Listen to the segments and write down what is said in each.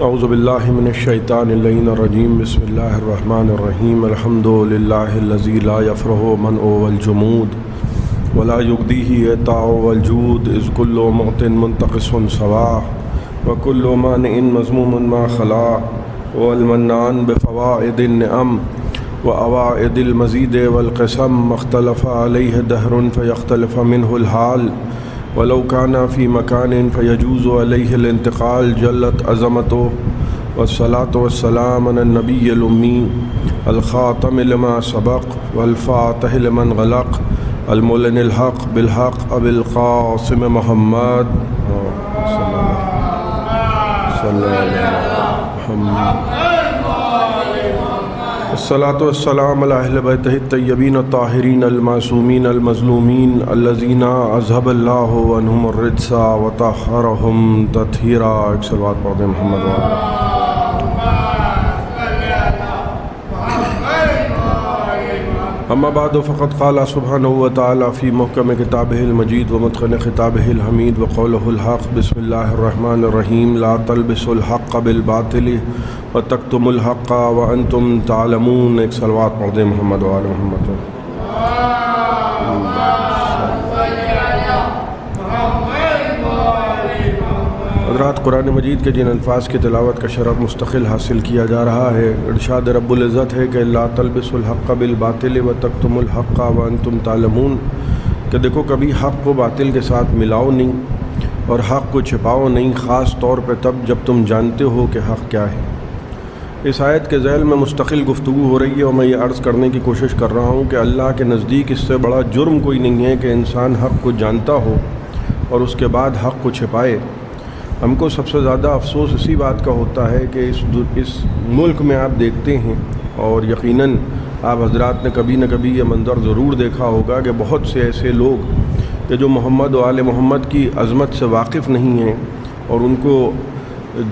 اعوذ باللہ من الشیطان اللعین الرجیم بسم اللہ الرحمن الرحیم الحمد للہ الذی لا یفرح منع والجمود ولا یغدیہ اعطاء والجود اذ کل معط منتقص سواء وکل مانع مذموم ما خلا والمنان بفوائد النعم وأوائد المزید والقسم اختلف علیہ دہر فیختلف منہ الحال ولو كان في مكان فيجوز عليه الانتقال جلت عظمته والصلاة والسلام على النبي الأمي الخاتم لما سبق والفاتح لمن غلق المعلن الحق بالحق أبي القاسم محمد صلى الله عليه محمد الصلاة والسلام على أهل بيته الطيبين الطاهرين المعصومين المظلومين الذين أذهب الله عنهم الرجس وطهرهم تطهيرا. صلوات پڑھتے محمد اما بعد فقد قال سبحانه وتعالى في محكم كتابه المجيد ومتقن خطابه الحميد وقوله الحق بسم الله الرحمن الرحيم لا تلبسوا الحق بالباطل وتكتموا الحق وانتم تعلمون. ایک صلوات پڑھ دیں محمد و آل محمد. حضرات، قرآن مجید کے جن الفاظ کی تلاوت کا شرف مستقل حاصل کیا جا رہا ہے، ارشاد رب العزت ہے کہ لا تلبسوا الحق بالباطل وتکتموا الحق وانتم تعلمون، کہ دیکھو کبھی حق کو باطل کے ساتھ ملاؤ نہیں اور حق کو چھپاؤ نہیں، خاص طور پہ تب جب تم جانتے ہو کہ حق کیا ہے. اس آیت کے ذیل میں مستقل گفتگو ہو رہی ہے اور میں یہ عرض کرنے کی کوشش کر رہا ہوں کہ اللہ کے نزدیک اس سے بڑا جرم کوئی نہیں ہے کہ انسان حق کو جانتا ہو اور اس کے بعد حق کو چھپائے. ہم کو سب سے زیادہ افسوس اسی بات کا ہوتا ہے کہ اس ملک میں آپ دیکھتے ہیں، اور یقیناً آپ حضرات نے کبھی نہ کبھی یہ منظر ضرور دیکھا ہوگا کہ بہت سے ایسے لوگ کہ جو محمد و آل محمد کی عظمت سے واقف نہیں ہیں اور ان کو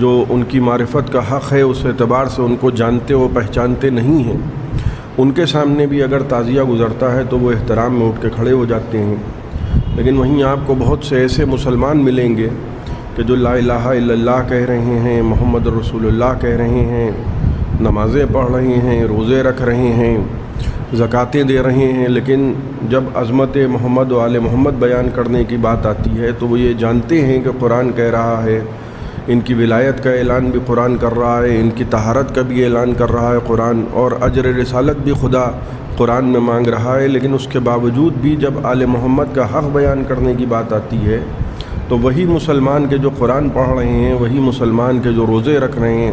جو ان کی معرفت کا حق ہے اس اعتبار سے ان کو جانتے و پہچانتے نہیں ہیں، ان کے سامنے بھی اگر تعزیہ گزرتا ہے تو وہ احترام میں اٹھ کے کھڑے ہو جاتے ہیں. لیکن وہیں آپ کو بہت سے ایسے مسلمان ملیں گے کہ جو لا الہ الا اللہ کہہ رہے ہیں، محمد رسول اللہ کہہ رہے ہیں، نمازیں پڑھ رہے ہیں، روزے رکھ رہے ہیں، زکاتیں دے رہے ہیں، لیکن جب عظمت محمد و آل محمد بیان کرنے کی بات آتی ہے تو وہ یہ جانتے ہیں کہ قرآن کہہ رہا ہے، ان کی ولایت کا اعلان بھی قرآن کر رہا ہے، ان کی طہارت کا بھی اعلان کر رہا ہے قرآن، اور اجر رسالت بھی خدا قرآن میں مانگ رہا ہے. لیکن اس کے باوجود بھی جب آل محمد کا حق بیان کرنے کی بات آتی ہے تو وہی مسلمان کے جو قرآن پڑھ رہے ہیں، وہی مسلمان کے جو روزے رکھ رہے ہیں،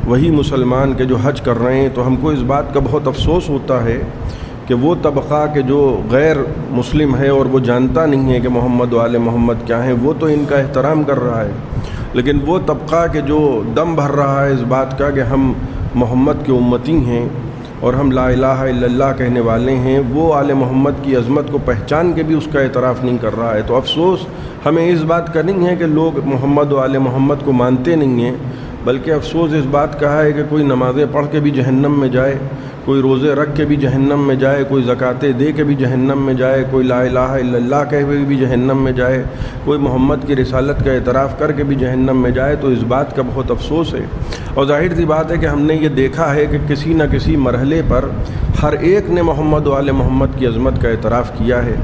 وہی مسلمان کے جو حج کر رہے ہیں، تو ہم کو اس بات کا بہت افسوس ہوتا ہے کہ وہ طبقہ کہ جو غیر مسلم ہے اور وہ جانتا نہیں ہے کہ محمد و آل محمد کیا ہیں، وہ تو ان کا احترام کر رہا ہے. لیکن وہ طبقہ کہ جو دم بھر رہا ہے اس بات کا کہ ہم محمد کے امتی ہیں اور ہم لا الہ الا اللہ کہنے والے ہیں، وہ آل محمد کی عظمت کو پہچان کے بھی اس کا اعتراف نہیں کر رہا ہے. تو افسوس ہمیں اس بات کا نہیں ہے کہ لوگ محمد و آل محمد کو مانتے نہیں ہیں، بلکہ افسوس اس بات کا ہے کہ کوئی نمازیں پڑھ کے بھی جہنم میں جائے، کوئی روزے رکھ کے بھی جہنم میں جائے، کوئی زکاتیں دے کے بھی جہنم میں جائے، کوئی لا الہ الا اللہ کہے ہوئے بھی جہنم میں جائے، کوئی محمد کی رسالت کا اعتراف کر کے بھی جہنم میں جائے. تو اس بات کا بہت افسوس ہے. اور ظاہر سی بات ہے کہ ہم نے یہ دیکھا ہے کہ کسی نہ کسی مرحلے پر ہر ایک نے محمد و آل محمد کی عظمت کا اعتراف کیا ہے.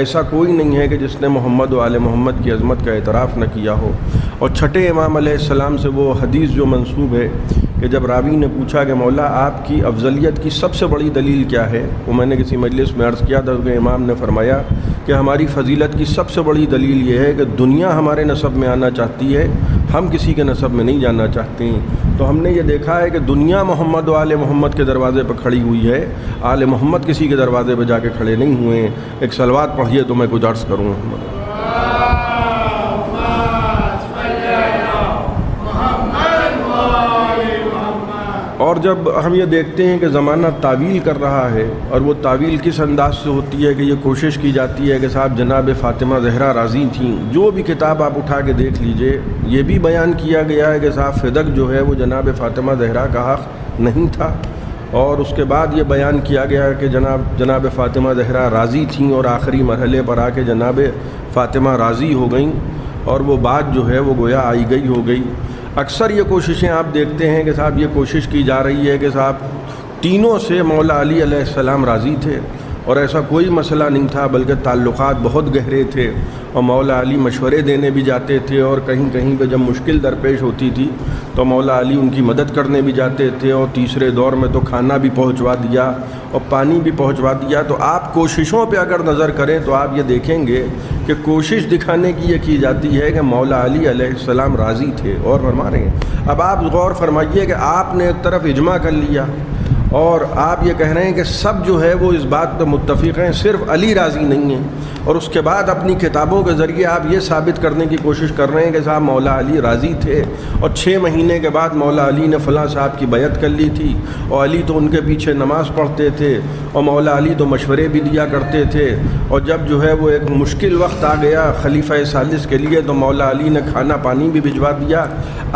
ایسا کوئی نہیں ہے کہ جس نے محمد و آل محمد کی عظمت کا اعتراف نہ کیا ہو. اور چھٹے امام علیہ السلام سے وہ حدیث جو منسوب ہے کہ جب راوی نے پوچھا کہ مولا آپ کی افضلیت کی سب سے بڑی دلیل کیا ہے، وہ میں نے کسی مجلس میں عرض کیا تھا کہ امام نے فرمایا کہ ہماری فضیلت کی سب سے بڑی دلیل یہ ہے کہ دنیا ہمارے نسب میں آنا چاہتی ہے، ہم کسی کے نسب میں نہیں جانا چاہتے ہیں. تو ہم نے یہ دیکھا ہے کہ دنیا محمد و آل محمد کے دروازے پہ کھڑی ہوئی ہے، آل محمد کسی کے دروازے پہ جا کے کھڑے نہیں ہوئے ہیں. ایک صلوات پڑھیے تو میں کچھ عرض کروں. اور جب ہم یہ دیکھتے ہیں کہ زمانہ تعویل کر رہا ہے، اور وہ تعویل کس انداز سے ہوتی ہے کہ یہ کوشش کی جاتی ہے کہ صاحب جناب فاطمہ زہرا راضی تھیں، جو بھی کتاب آپ اٹھا کے دیکھ لیجئے یہ بھی بیان کیا گیا ہے کہ صاحب فدق جو ہے وہ جناب فاطمہ زہرا کا حق نہیں تھا. اور اس کے بعد یہ بیان کیا گیا کہ جناب فاطمہ زہرا راضی تھیں اور آخری مرحلے پر آ کے جناب فاطمہ راضی ہو گئیں، اور وہ بات جو ہے وہ گویا آئی گئی ہو گئی. اکثر یہ کوششیں آپ دیکھتے ہیں کہ صاحب یہ کوشش کی جا رہی ہے کہ صاحب تینوں سے مولا علی علیہ السلام راضی تھے اور ایسا کوئی مسئلہ نہیں تھا، بلکہ تعلقات بہت گہرے تھے، اور مولا علی مشورے دینے بھی جاتے تھے، اور کہیں کہیں پہ جب مشکل درپیش ہوتی تھی تو مولا علی ان کی مدد کرنے بھی جاتے تھے، اور تیسرے دور میں تو کھانا بھی پہنچوا دیا اور پانی بھی پہنچوا دیا۔ تو آپ کوششوں پہ اگر نظر کریں تو آپ یہ دیکھیں گے کہ کوشش دکھانے کی یہ کی جاتی ہے کہ مولا علی علیہ السلام راضی تھے۔ اور فرما رہے ہیں، اب آپ غور فرمائیے کہ آپ نے ایک طرف اجماع کر لیا اور آپ یہ کہہ رہے ہیں کہ سب جو ہے وہ اس بات پہ متفق ہیں، صرف علی راضی نہیں ہیں، اور اس کے بعد اپنی کتابوں کے ذریعے آپ یہ ثابت کرنے کی کوشش کر رہے ہیں کہ صاحب مولا علی راضی تھے، اور 6 مہینے کے بعد مولا علی نے فلاں صاحب کی بیعت کر لی تھی، اور علی تو ان کے پیچھے نماز پڑھتے تھے، اور مولا علی تو مشورے بھی دیا کرتے تھے، اور جب جو ہے وہ ایک مشکل وقت آ گیا خلیفہ ثالث کے لیے تو مولا علی نے کھانا پانی بھی بھجوا دیا۔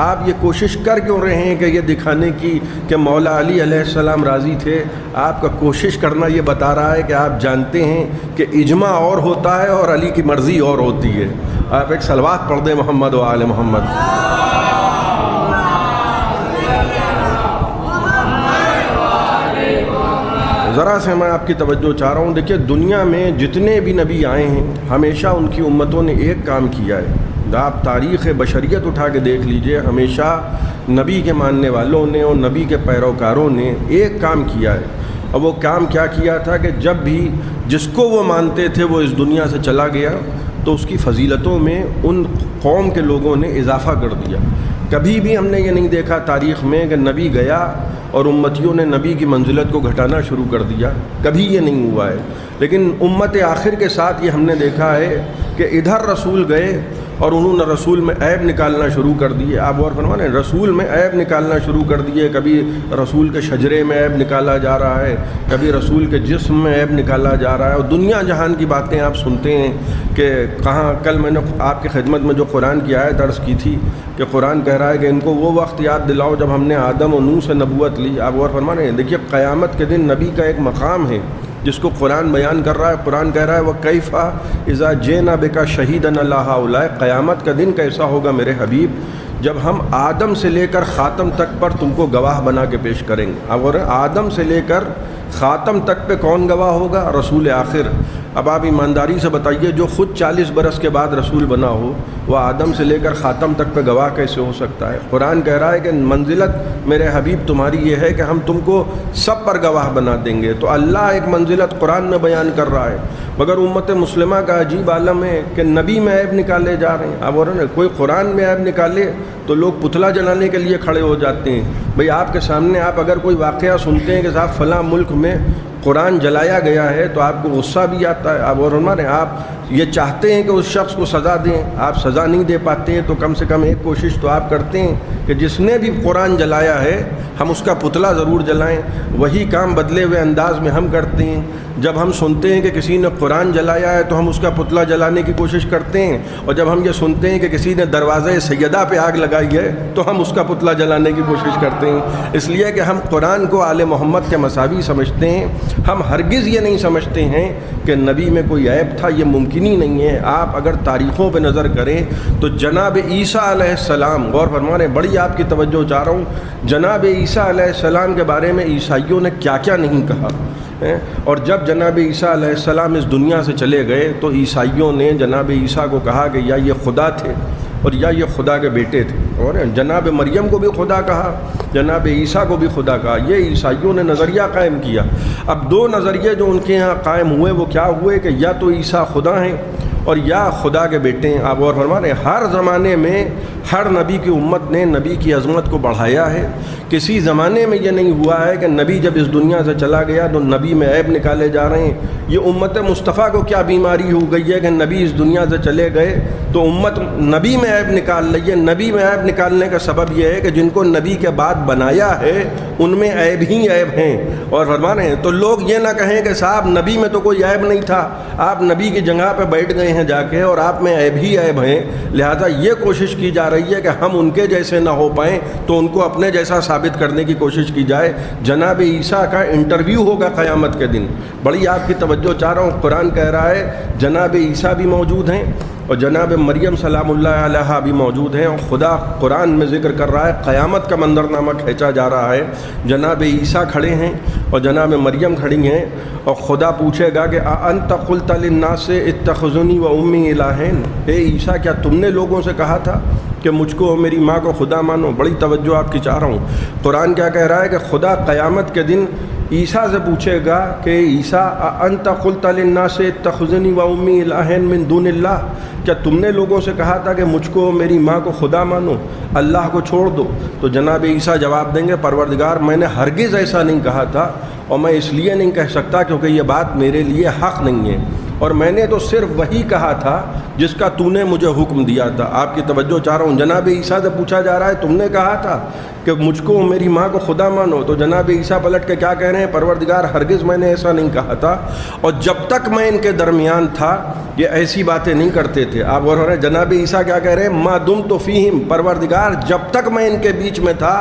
آپ یہ کوشش کر کیوں رہے ہیں کہ یہ دکھانے کی کہ مولا علی علیہ السلام راضی تھے؟ آپ کا کوشش کرنا یہ بتا رہا ہے کہ آپ جانتے ہیں کہ اجماع اور ہوتا ہے اور علی کی مرضی اور ہوتی ہے۔ آپ ایک صلوات پڑھ دیں محمد و آل محمد۔ ذرا سے میں آپ کی توجہ چاہ رہا ہوں، دیکھیے دنیا میں جتنے بھی نبی آئے ہیں ہمیشہ ان کی امتوں نے ایک کام کیا ہے۔ آپ تاریخ بشریت اٹھا کے دیکھ لیجئے، ہمیشہ نبی کے ماننے والوں نے اور نبی کے پیروکاروں نے ایک کام کیا ہے، اور وہ کام کیا کیا تھا کہ جب بھی جس کو وہ مانتے تھے وہ اس دنیا سے چلا گیا تو اس کی فضیلتوں میں ان قوم کے لوگوں نے اضافہ کر دیا۔ کبھی بھی ہم نے یہ نہیں دیکھا تاریخ میں کہ نبی گیا اور امتیوں نے نبی کی منزلت کو گھٹانا شروع کر دیا، کبھی یہ نہیں ہوا ہے۔ لیکن امت آخر کے ساتھ یہ ہم نے دیکھا ہے کہ ادھر رسول گئے اور انہوں نے رسول میں عیب نکالنا شروع کر دیے۔ آپ غور فرما رہے ہیں، رسول میں عیب نکالنا شروع کر دیے، کبھی رسول کے شجرے میں عیب نکالا جا رہا ہے، کبھی رسول کے جسم میں عیب نکالا جا رہا ہے، اور دنیا جہان کی باتیں آپ سنتے ہیں کہ کہاں۔ کل میں نے آپ کی خدمت میں جو قرآن کی آیت عرض کی تھی کہ قرآن کہہ رہا ہے کہ ان کو وہ وقت یاد دلاؤ جب ہم نے آدم و نوح سے نبوت لی۔ آپ غور فرما رہے ہیں، دیکھیے قیامت کے دن نبی کا ایک مقام ہے جس کو قرآن بیان کر رہا ہے۔ قرآن کہہ رہا ہے وَكَيْفَ إِذَا جِئْنَا بِكَ شَهِيدًا عَلَىٰ هَٰؤُلَاءِ، قیامت کا دن کیسا ہوگا میرے حبیب جب ہم آدم سے لے کر خاتم تک پر تم کو گواہ بنا کے پیش کریں گے۔ اب آدم سے لے کر خاتم تک پہ کون گواہ ہوگا؟ رسول آخر۔ اب آپ ایمانداری سے بتائیے، جو خود 40 برس کے بعد رسول بنا ہو وہ آدم سے لے کر خاتم تک پہ گواہ کیسے ہو سکتا ہے؟ قرآن کہہ رہا ہے کہ منزلت میرے حبیب تمہاری یہ ہے کہ ہم تم کو سب پر گواہ بنا دیں گے۔ تو اللہ ایک منزلت قرآن میں بیان کر رہا ہے، مگر امت مسلمہ کا عجیب عالم ہے کہ نبی میں عیب نکالے جا رہے ہیں۔ اب اور کوئی قرآن میں عیب نکالے تو لوگ پتلا جلانے کے لیے کھڑے ہو جاتے ہیں۔ بھئی آپ کے سامنے آپ اگر کوئی واقعہ سنتے ہیں کہ صاحب فلاں ملک میں قرآن جلایا گیا ہے تو آپ کو غصہ بھی آتا ہے۔ آپ اور آپ یہ چاہتے ہیں کہ اس شخص کو سزا دیں، آپ سزا نہیں دے پاتے ہیں، تو کم سے کم ایک کوشش تو آپ کرتے ہیں کہ جس نے بھی قرآن جلایا ہے ہم اس کا پتلا ضرور جلائیں۔ وہی کام بدلے ہوئے انداز میں ہم کرتے ہیں۔ جب ہم سنتے ہیں کہ کسی نے قرآن جلایا ہے تو ہم اس کا پتلا جلانے کی کوشش کرتے ہیں، اور جب ہم یہ سنتے ہیں کہ کسی نے دروازہ سیدہ پہ آگ لگائی ہے تو ہم اس کا پتلا جلانے کی کوشش کرتے ہیں۔ اس لیے کہ ہم قرآن کو آل محمد کے مساوی سمجھتے ہیں۔ ہم ہرگز یہ نہیں سمجھتے ہیں کہ نبی میں کوئی عیب تھا، یہ ممکن ہی نہیں ہے۔ آپ اگر تاریخوں پہ نظر کریں تو جناب عیسیٰ علیہ السلام، غور فرما رہے ہیں، بڑی آپ کی توجہ چاہ رہا ہوں، جناب عیسیٰ علیہ السلام کے بارے میں عیسائیوں نے کیا کیا نہیں کہا، اور جب جناب عیسیٰ علیہ السلام اس دنیا سے چلے گئے تو عیسائیوں نے جناب عیسیٰ کو کہا کہ یا یہ خدا تھے اور یا یہ خدا کے بیٹے تھے، اور جناب مریم کو بھی خدا کہا، جناب عیسیٰ کو بھی خدا کہا۔ یہ عیسائیوں نے نظریہ قائم کیا۔ اب دو نظریے جو ان کے ہاں قائم ہوئے وہ کیا ہوئے کہ یا تو عیسیٰ خدا ہیں اور یا خدا کے بیٹے ہیں۔ آپ غور فرما رہے ہیں، ہر زمانے میں ہر نبی کی امت نے نبی کی عظمت کو بڑھایا ہے۔ کسی زمانے میں یہ نہیں ہوا ہے کہ نبی جب اس دنیا سے چلا گیا تو نبی میں عیب نکالے جا رہے ہیں۔ یہ امت مصطفیٰ کو کیا بیماری ہو گئی ہے کہ نبی اس دنیا سے چلے گئے تو امت نبی میں عیب نکال رہی ہے۔ نبی میں عیب نکالنے کا سبب یہ ہے کہ جن کو نبی کے بعد بنایا ہے ان میں عیب ہی عیب ہیں۔ اور فرما رہے ہیں تو لوگ یہ نہ کہیں کہ صاحب نبی میں تو کوئی عیب نہیں تھا، آپ نبی کی جگہ پہ بیٹھ گئے ہیں جا کے اور آپ میں عیب ہی عیب ہیں، لہذا یہ کوشش کی جا رہی ہے کہ ہم ان کے جیسے نہ ہو پائیں تو ان کو اپنے جیسا ثابت کرنے کی کوشش کی جائے۔ جناب عیسیٰ کا انٹرویو ہوگا قیامت کے دن، بڑی آپ کی توجہ چاہ رہا ہوں، قرآن کہہ رہا ہے جناب عیسیٰ بھی موجود ہیں اور جناب مریم سلام اللہ علیہا بھی موجود ہیں، اور خدا قرآن میں ذکر کر رہا ہے، قیامت کا منظرنامہ کھینچا جا رہا ہے، جناب عیسیٰ کھڑے ہیں اور جناب مریم کھڑی ہیں، اور خدا پوچھے گا کہ اَأَنْتَ قُلْتَ لِلنَّاسِ اتَّخِذُونِي وَأُمِّي إِلَٰهَيْنِ، اے عیسیٰ کیا تم نے لوگوں سے کہا تھا کہ مجھ کو اور میری ماں کو خدا مانو؟ بڑی توجہ آپ کی چاہ رہا ہوں، قرآن کیا کہہ رہا ہے کہ خدا قیامت کے دن عیسیٰ سے پوچھے گا کہ عیسیٰ اَأَنْتَ قُلْتَ لِلنَّاسِ اتَّخِذُونِي وَأُمِّي إِلَٰهَيْنِ مِن دُونِ اللَّهِ، کیا تم نے لوگوں سے کہا تھا کہ مجھ کو میری ماں کو خدا مانو، اللہ کو چھوڑ دو؟ تو جناب عیسیٰ جواب دیں گے پروردگار میں نے ہرگز ایسا نہیں کہا تھا، اور میں اس لیے نہیں کہہ سکتا کیونکہ یہ بات میرے لیے حق نہیں ہے، اور میں نے تو صرف وہی کہا تھا جس کا تو نے مجھے حکم دیا تھا۔ آپ کی توجہ چاہ رہا ہوں، جناب عیسیٰ سے پوچھا جا رہا ہے تم نے کہا تھا کہ مجھ کو میری ماں کو خدا مانو، تو جناب عیسیٰ پلٹ کے کیا کہہ رہے ہیں؟ پروردگار ہرگز میں نے ایسا نہیں کہا تھا، اور جب تک میں ان کے درمیان تھا یہ ایسی باتیں نہیں کرتے تھے۔ آپ غور کریں، جناب عیسیٰ کیا کہہ رہے ہیں؟ ما دمت فیہم، پروردگار جب تک میں ان کے بیچ میں تھا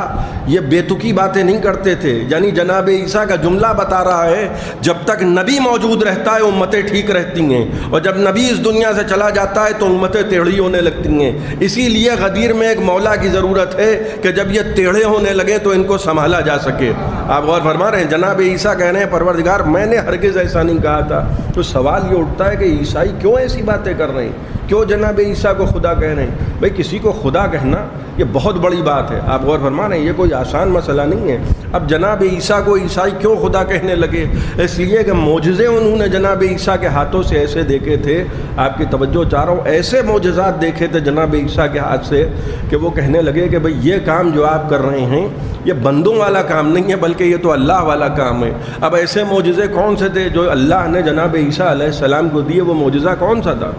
یہ بے تکی باتیں نہیں کرتے تھے۔ یعنی جناب عیسیٰ کا جملہ بتا رہا ہے جب تک نبی موجود رہتا ہے امتیں ٹھیک رہتی ہیں، اور جب نبی اس دنیا سے چلا جاتا ہے تو امتیں ٹیڑھی ہونے لگتی ہیں۔ اسی لیے غدیر میں ایک مولا کی ضرورت ہے کہ جب یہ ٹیڑھے ہونے لگے تو ان کو سنبھالا جا سکے۔ آپ غور فرما رہے ہیں، جناب عیسیٰ کہہ رہے ہیں پروردگار میں نے ہرگز ایسا نہیں کہا تھا۔ تو سوال یہ اٹھتا ہے کہ عیسائی کیوں ایسی باتیں کر رہے ہیں؟ کیوں جناب عیسیٰ کو خدا کہہ رہے ہیں؟ بھئی کسی کو خدا کہنا یہ بہت بڑی بات ہے، آپ غور فرما رہے ہیں، یہ کوئی آسان مسئلہ نہیں ہے۔ اب جناب عیسیٰ کو عیسائی کیوں خدا کہنے لگے؟ اس لیے کہ معجزے انہوں نے جناب عیسیٰ کے ہاتھوں سے ایسے دیکھے تھے، آپ کی توجہ چاہ رہا ہوں، ایسے معجزات دیکھے تھے جناب عیسیٰ کے ہاتھ سے کہ وہ کہنے لگے کہ بھئی یہ کام جو آپ کر رہے ہیں یہ بندوں والا کام نہیں ہے بلکہ یہ تو اللہ والا کام ہے۔ اب ایسے معجزے کون سے تھے جو اللہ نے جناب عیسیٰ علیہ السلام کو دیے؟ وہ معجزہ کون سا تھا؟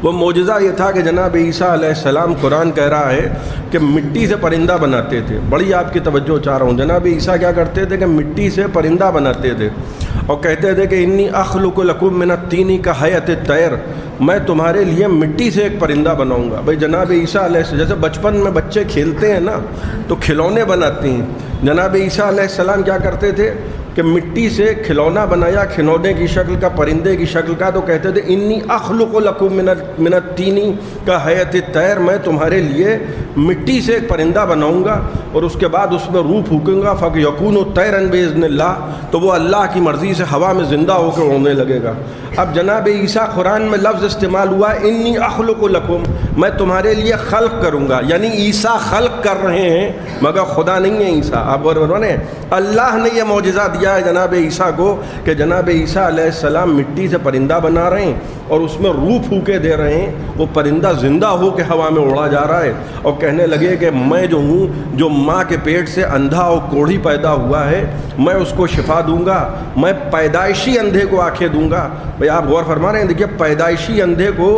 وہ معجزہ یہ تھا کہ جناب عیسیٰ علیہ السلام، قرآن کہہ رہا ہے کہ مٹی سے پرندہ بناتے تھے۔ بڑی آپ کی توجہ چاہ رہا ہوں، جناب عیسیٰ کیا کرتے تھے کہ مٹی سے پرندہ بناتے تھے، اور کہتے تھے کہ انی اخلق لکم من الطین کہیئۃ الطیر، میں تمہارے لیے مٹی سے ایک پرندہ بناؤں گا۔ بھئی جناب عیسیٰ علیہ السلام جیسے بچپن میں بچے کھیلتے ہیں نا تو کھلونے بناتے ہیں، جناب عیسیٰ علیہ السلام کیا کرتے تھے کہ مٹی سے کھلونا بنایا، کھلونے کی شکل کا، پرندے کی شکل کا، تو کہتے تھے انی اخلق لکم من الطین کہیئۃ الطیر، میں تمہارے لیے مٹی سے ایک پرندہ بناؤں گا اور اس کے بعد اس میں روح پھونکوں گا، فیکون طیرا باذن اللہ، تو وہ اللہ کی مرضی سے ہوا میں زندہ ہو کے اڑنے لگے گا۔ اب جناب عیسیٰ قرآن میں لفظ استعمال ہوا انی اخلق لکم، میں تمہارے لیے خلق کروں گا، یعنی عیسیٰ خلق کر رہے ہیں مگر خدا نہیں ہے عیسیٰ۔ آپ غور نے اللہ نے یہ معجزہ دیا ہے جناب عیسیٰ کو کہ جناب عیسیٰ علیہ السلام مٹی سے پرندہ بنا رہے ہیں اور اس میں روح پھونکے دے رہے ہیں، وہ پرندہ زندہ ہو کے ہوا میں اڑا جا رہا ہے، اور کہنے لگے کہ میں جو ہوں جو ماں کے پیٹ سے اندھا اور کوڑھی پیدا ہوا ہے میں اس کو شفا دوں گا، میں پیدائشی اندھے کو آنکھیں دوں گا۔ بھئی آپ غور فرما رہے ہیں، دیکھیے پیدائشی اندھے کو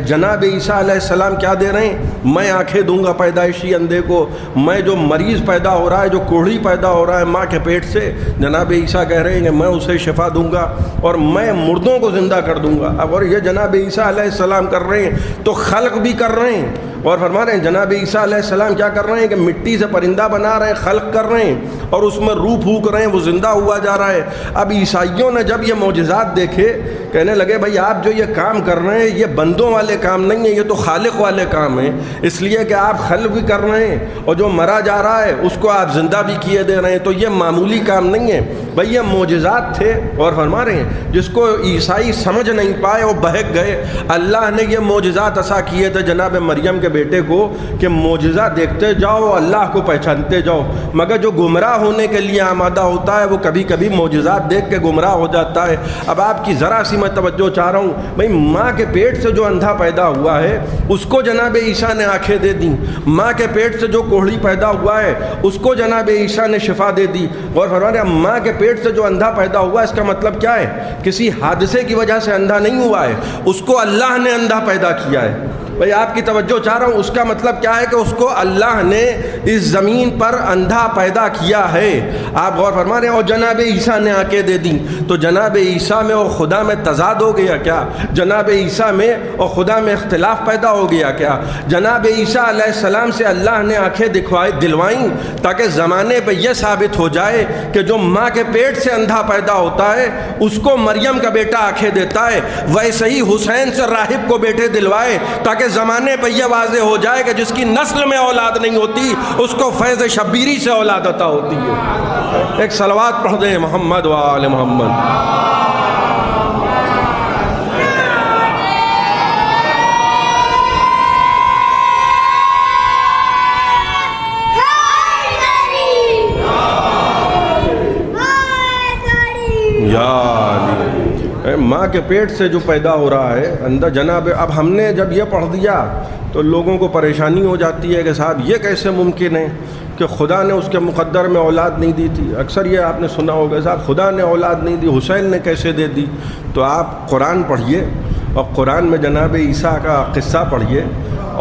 جناب عیسیٰ علیہ السلام کیا دے رہے ہیں؟ میں آنکھیں دوں گا پیدائشی اندھے کو، میں جو مریض پیدا ہو رہا ہے، جو کوڑھی پیدا ہو رہا ہے ماں کے پیٹ سے، جناب عیسیٰ کہہ رہے ہیں کہ میں اسے شفا دوں گا، اور میں مردوں کو زندہ کر دوں گا۔ اب اور یہ جناب عیسیٰ علیہ السلام کر رہے ہیں تو خلق بھی کر رہے ہیں، اور فرما رہے ہیں جناب عیسیٰ علیہ السلام کیا کر رہے ہیں کہ مٹی سے پرندہ بنا رہے ہیں، خلق کر رہے ہیں، اور اس میں روح پھونک رہے ہیں، وہ زندہ ہوا جا رہا ہے۔ اب عیسائیوں نے جب یہ معجزات دیکھے کہنے لگے بھائی آپ جو یہ کام کر رہے ہیں یہ بندوں والے کام نہیں ہیں، یہ تو خالق والے کام ہیں، اس لیے کہ آپ خلق بھی کر رہے ہیں اور جو مرا جا رہا ہے اس کو آپ زندہ بھی کیے دے رہے ہیں، تو یہ معمولی کام نہیں ہے بھائی، یہ معجزات تھے۔ اور فرما رہے ہیں جس کو عیسائی سمجھ نہیں پائے وہ بہک گئے، اللہ نے یہ معجزات عطا کیے تھے جناب مریم کے بیٹے کو کہ معجزہ دیکھتے جاؤ اللہ کو پہچانتے جاؤ، مگر جو گمراہ ہونے کے لیے آمادہ ہوتا ہے وہ کبھی کبھی معجزات دیکھ کے گمراہ ہو جاتا ہے۔ اب آپ کی ذرا سی میں توجہ چاہ رہا ہوں، بھئی ماں کے پیٹ سے جو اندھا پیدا ہوا ہے اس کو جناب عیسیٰ نے آنکھیں دے دیں، ماں کے پیٹ سے جو کوڑھی پیدا ہوا ہے اس کو جناب عیسیٰ نے شفا دے دی۔ اور فرما رہے ہیں ماں کے پیٹ سے جو اندھا پیدا ہوا اس کا مطلب کیا ہے؟ کسی حادثے کی وجہ سے اندھا نہیں ہوا ہے، اس کو اللہ نے اندھا پیدا کیا ہے۔ بھئی آپ کی توجہ چاہ رہا ہوں، اس کا مطلب کیا ہے کہ اس کو اللہ نے اس زمین پر اندھا پیدا کیا ہے۔ آپ غور فرما رہے ہیں، اور جناب عیسیٰ نے آنکھیں دے دیں، تو جناب عیسیٰ میں اور خدا میں تضاد ہو گیا کیا؟ جناب عیسیٰ میں اور خدا میں اختلاف پیدا ہو گیا کیا؟ جناب عیسیٰ علیہ السلام سے اللہ نے آنکھیں دلوائیں تاکہ زمانے پہ یہ ثابت ہو جائے کہ جو ماں کے پیٹ سے اندھا پیدا ہوتا ہے اس کو مریم کا بیٹا آنکھیں دیتا ہے، ویسے ہی حسین سے راہب کو بیٹے دلوائے تاکہ زمانے پہ یہ واضح ہو جائے کہ جس کی نسل میں اولاد نہیں ہوتی اس کو فیض شبیری سے اولاد عطا ہوتی ہے۔ ایک صلوات پڑھ دیں محمد و آل محمد۔ ماں کے پیٹ سے جو پیدا ہو رہا ہے اندر جناب، اب ہم نے جب یہ پڑھ دیا تو لوگوں کو پریشانی ہو جاتی ہے کہ صاحب یہ کیسے ممکن ہے کہ خدا نے اس کے مقدر میں اولاد نہیں دی تھی۔ اکثر یہ آپ نے سنا ہوگا صاحب خدا نے اولاد نہیں دی، حسین نے کیسے دے دی؟ تو آپ قرآن پڑھیے اور قرآن میں جناب عیسیٰ کا قصہ پڑھیے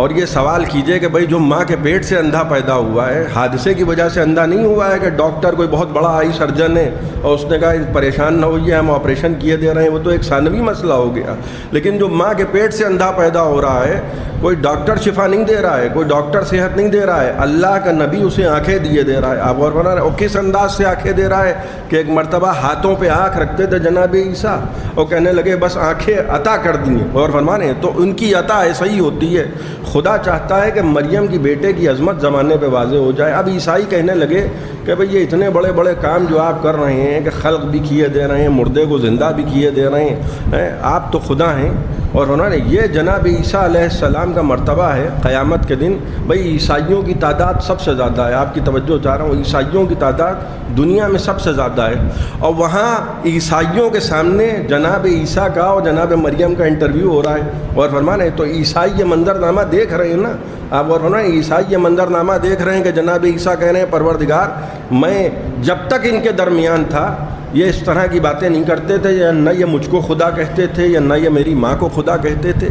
اور یہ سوال کیجئے کہ بھئی جو ماں کے پیٹ سے اندھا پیدا ہوا ہے، حادثے کی وجہ سے اندھا نہیں ہوا ہے کہ ڈاکٹر کوئی بہت بڑا آئی سرجن ہے اور اس نے کہا پریشان نہ ہوئیے ہم آپریشن کیے دے رہے ہیں، وہ تو ایک ثانوی مسئلہ ہو گیا۔ لیکن جو ماں کے پیٹ سے اندھا پیدا ہو رہا ہے، کوئی ڈاکٹر شفا نہیں دے رہا ہے، کوئی ڈاکٹر صحت نہیں دے رہا ہے، اللہ کا نبی اسے آنکھیں دیے دے رہا ہے۔ آپ غور فرما رہے ہیں، اور کس انداز سے آنکھیں دے رہا ہے کہ ایک مرتبہ ہاتھوں پہ آنکھ رکھتے تھے جناب عیسیٰ اور کہنے لگے بس آنکھیں عطا کر دیں۔ غور فرما رہے ہیں، تو ان کی عطا ایسا ہی ہوتی ہے۔ خدا چاہتا ہے کہ مریم کی بیٹے کی عظمت زمانے پہ واضح ہو جائے۔ اب عیسائی کہنے لگے کہ بھئی یہ اتنے بڑے بڑے کام جو آپ کر رہے ہیں کہ خلق بھی کیے دے رہے ہیں، مردے کو زندہ بھی کیے دے رہے ہیں، آپ تو خدا ہیں۔ اور انہوں نے یہ جناب عیسیٰ علیہ السلام کا مرتبہ ہے قیامت کے دن۔ بھئی عیسائیوں کی تعداد سب سے زیادہ ہے، آپ کی توجہ چاہ رہا ہوں، عیسائیوں کی تعداد دنیا میں سب سے زیادہ ہے، اور وہاں عیسائیوں کے سامنے جناب عیسیٰ کا اور جناب مریم کا انٹرویو ہو رہا ہے۔ اور فرما رہے ہیں تو عیسائی یہ منظرنامہ دیکھ رہے ہیں نا، آپ اور فرما رہے ہیں عیسائی یہ منظرنامہ دیکھ رہے ہیں کہ جناب عیسیٰ کہہ رہے ہیں پروردگار میں جب تک ان کے درمیان تھا یہ اس طرح کی باتیں نہیں کرتے تھے، یا نہ یہ مجھ کو خدا کہتے تھے یا نہ یہ میری ماں کو خدا کہتے تھے۔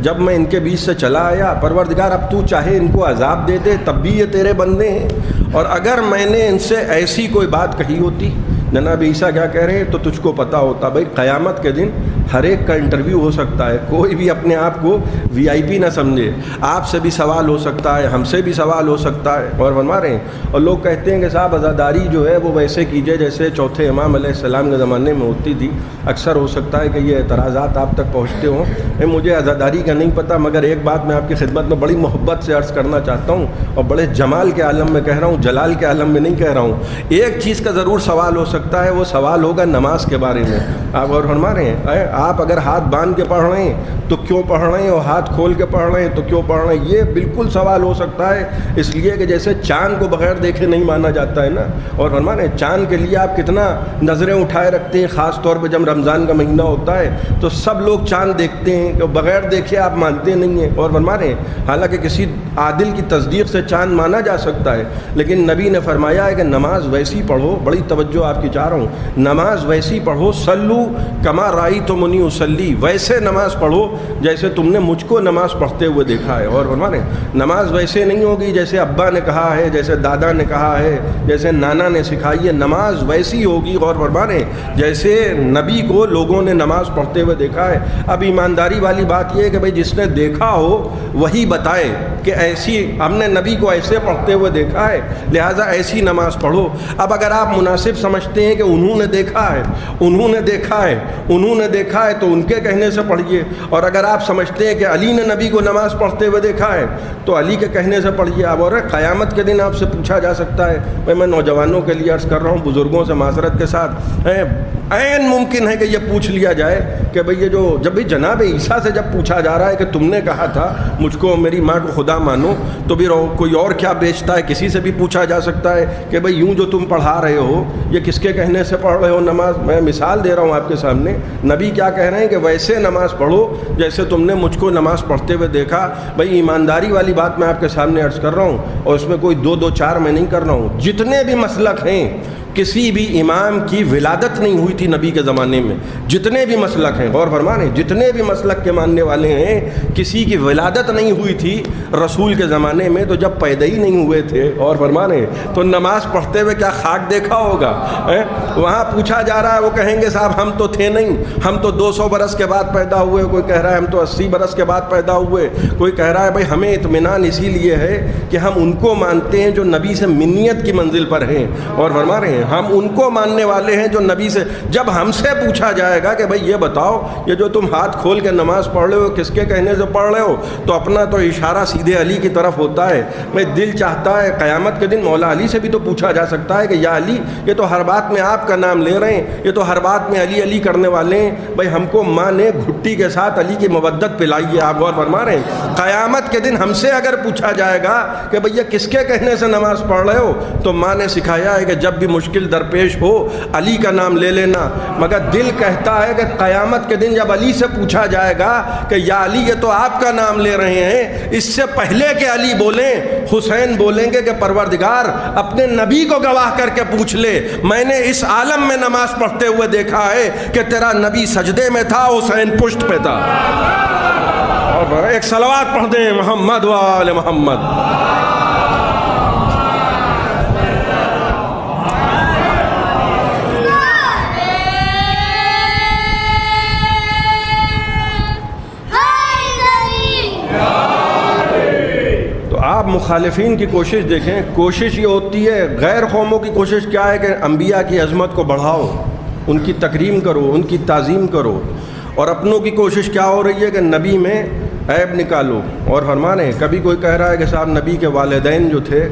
جب میں ان کے بیچ سے چلا آیا پروردگار اب تو چاہے ان کو عذاب دے دے تب بھی یہ تیرے بندے ہیں، اور اگر میں نے ان سے ایسی کوئی بات کہی ہوتی، جناب عیسیٰ کیا کہہ رہے ہیں، تو تجھ کو پتہ ہوتا۔ بھائی قیامت کے دن ہر ایک کا انٹرویو ہو سکتا ہے، کوئی بھی اپنے آپ کو وی آئی پی نہ سمجھے، آپ سے بھی سوال ہو سکتا ہے، ہم سے بھی سوال ہو سکتا ہے۔ اور فرما رہے ہیں، اور لوگ کہتے ہیں کہ صاحب عزاداری جو ہے وہ ویسے کیجئے جیسے چوتھے امام علیہ السلام کے زمانے میں ہوتی تھی۔ اکثر ہو سکتا ہے کہ یہ اعتراضات آپ تک پہنچتے ہوں، مجھے عزاداری کا نہیں پتہ، مگر ایک بات میں آپ کی خدمت میں بڑی محبت سے عرض کرنا چاہتا ہوں اور بڑے جمال کے عالم میں کہہ رہا ہوں، جلال کے عالم میں نہیں کہہ رہا ہوں۔ ایک چیز کا ضرور سوال ہو سکتا ہے، وہ سوال ہوگا نماز کے بارے میں۔ آپ اور فرما رہے ہیں، آپ اگر ہاتھ باندھ کے پڑھ رہے ہیں تو کیوں پڑھ رہے ہیں، اور ہاتھ کھول کے پڑھ رہے ہیں تو کیوں پڑھ رہے ہیں، یہ بالکل سوال ہو سکتا ہے، اس لیے کہ جیسے چاند کو بغیر دیکھے نہیں مانا جاتا ہے نا۔ اور فرما رہے ہیں چاند کے لیے آپ کتنا نظریں اٹھائے رکھتے ہیں، خاص طور پہ جب رمضان کا مہینہ ہوتا ہے تو سب لوگ چاند دیکھتے ہیں کہ بغیر دیکھے آپ مانتے نہیں ہیں۔ اور فرما رہے ہیں حالانکہ کسی عادل کی تصدیق سے چاند مانا جا سکتا ہے، لیکن نبی نے فرمایا ہے کہ نماز ویسی پڑھو، بڑی توجہ آپ کی چاہ رہا ہوں، نماز ویسی پڑھو، سلو کما رأیتمونی اصلی، ویسے نماز پڑھو جیسے تم نے مجھ کو نماز پڑھتے ہوئے دیکھا ہے۔ اور فرما رہے ہیں نماز ویسے نہیں ہوگی جیسے ابا نے کہا ہے، جیسے دادا نے کہا ہے، جیسے نانا نے سکھائی ہے، نماز ویسی ہوگی، اور فرما رہے ہیں جیسے نبی کو لوگوں نے نماز پڑھتے ہوئے دیکھا ہے۔ اب ایمانداری والی بات یہ ہے کہ بھئی جس نے دیکھا ہو وہی بتائے کہ ایسی ہم نے نبی کو ایسے پڑھتے ہوئے دیکھا ہے، لہٰذا ایسی نماز پڑھو۔ اب اگر آپ مناسب سمجھتے ہیں کہ انہوں نے دیکھا ہے، انہوں نے دیکھا ہے، انہوں نے دیکھا ہے، تو ان کے کہنے سے پڑھیے، اور اگر آپ سمجھتے ہیں کہ علی نے نبی کو نماز پڑھتے ہوئے دیکھا ہے تو علی کے کہنے سے پڑھیے۔ اب اور قیامت کے دن آپ سے پوچھا جا سکتا ہے، میں نوجوانوں کے لیے عرض کر رہا ہوں، بزرگوں سے معذرت کے ساتھ، عین ممکن ہے کہ یہ پوچھ لیا جائے کہ بھئی یہ جو جب بھی جناب عیسیٰ سے جب پوچھا جا رہا ہے کہ تم نے کہا تھا مجھ کو میری ماں کو خدا مانو، تو بھی کوئی اور کیا بیچتا ہے، کسی سے بھی پوچھا جا سکتا ہے کہ بھئی یوں جو تم پڑھا رہے ہو یہ کس کے کہنے سے پڑھ رہے ہو نماز۔ میں مثال دے رہا ہوں آپ کے سامنے، نبی کیا کہہ رہے ہیں کہ ویسے نماز پڑھو جیسے تم نے مجھ کو نماز پڑھتے ہوئے دیکھا۔ بھئی ایمانداری والی بات میں آپ کے سامنے عرض کر رہا ہوں، اور اس میں کوئی دو چار میں نہیں کر رہا ہوں، جتنے بھی مسلک ہیں کسی بھی امام کی ولادت نہیں ہوئی تھی نبی کے زمانے میں. جتنے بھی مسلک ہیں، غور فرمائیں، جتنے بھی مسلک کے ماننے والے ہیں، کسی کی ولادت نہیں ہوئی تھی رسول کے زمانے میں. تو جب پیدا ہی نہیں ہوئے تھے، اور فرمانے، تو نماز پڑھتے ہوئے کیا خاک دیکھا ہوگا؟ وہاں پوچھا جا رہا ہے، وہ کہیں گے صاحب ہم تو تھے نہیں، ہم تو 200 برس کے بعد پیدا ہوئے. کوئی کہہ رہا ہے ہم تو 80 برس کے بعد پیدا ہوئے. کوئی کہہ رہا ہے بھائی ہمیں اطمینان اسی لیے ہے کہ ہم ان کو مانتے ہیں جو نبی سے منیت کی منزل پر ہیں. اور فرما رہے ہیں ہم ان کو ماننے والے ہیں جو نبی سے. جب ہم سے پوچھا جائے گا کہ بھائی یہ بتاؤ، یہ جو تم ہاتھ کھول کے نماز پڑھ رہے ہو کس کے کہنے سے پڑھ رہے ہو، تو اپنا تو اشارہ سیدھے علی کی طرف ہوتا ہے. میں دل چاہتا ہے قیامت کے دن مولا علی سے بھی تو پوچھا جا سکتا ہے کہ یا علی، یہ تو ہر بات میں آپ کا نام لے رہے ہیں، یہ تو ہر بات میں علی علی کرنے والے ہیں، بھائی ہم کو ماں نے گھٹی کے ساتھ علی کی مودت پلائیے. آپ غور فرما رہے ہیں قیامت کے دن ہم سے اگر پوچھا جائے گا کہ بھئی یہ کس کے کہنے سے نماز پڑھ رہے ہو، تو ماں نے سکھایا ہے کہ جب بھی مشکل درپیش ہو علی کا نام لے لینا. مگر دل کہتا ہے کہ قیامت کے دن جب علی سے پوچھا جائے گا کہ یا علی یہ تو آپ کا نام لے رہے ہیں، اس سے پہلے کہ علی بولیں حسین بولیں گے کہ پروردگار اپنے نبی کو گواہ کر کے پوچھ لے، میں نے اس عالم میں نماز پڑھتے ہوئے دیکھا ہے کہ تیرا نبی سجدے میں تھا، حسین پشت پہ تھا. اور ایک صلوات پڑھ دیں محمد و آل محمد. آپ مخالفین کی کوشش دیکھیں، کوشش یہ ہوتی ہے، غیر قوموں کی کوشش کیا ہے کہ انبیاء کی عظمت کو بڑھاؤ، ان کی تکریم کرو، ان کی تعظیم کرو. اور اپنوں کی کوشش کیا ہو رہی ہے کہ نبی میں عیب نکالو. اور فرمانے کبھی کوئی کہہ رہا ہے کہ صاحب نبی کے والدین جو تھے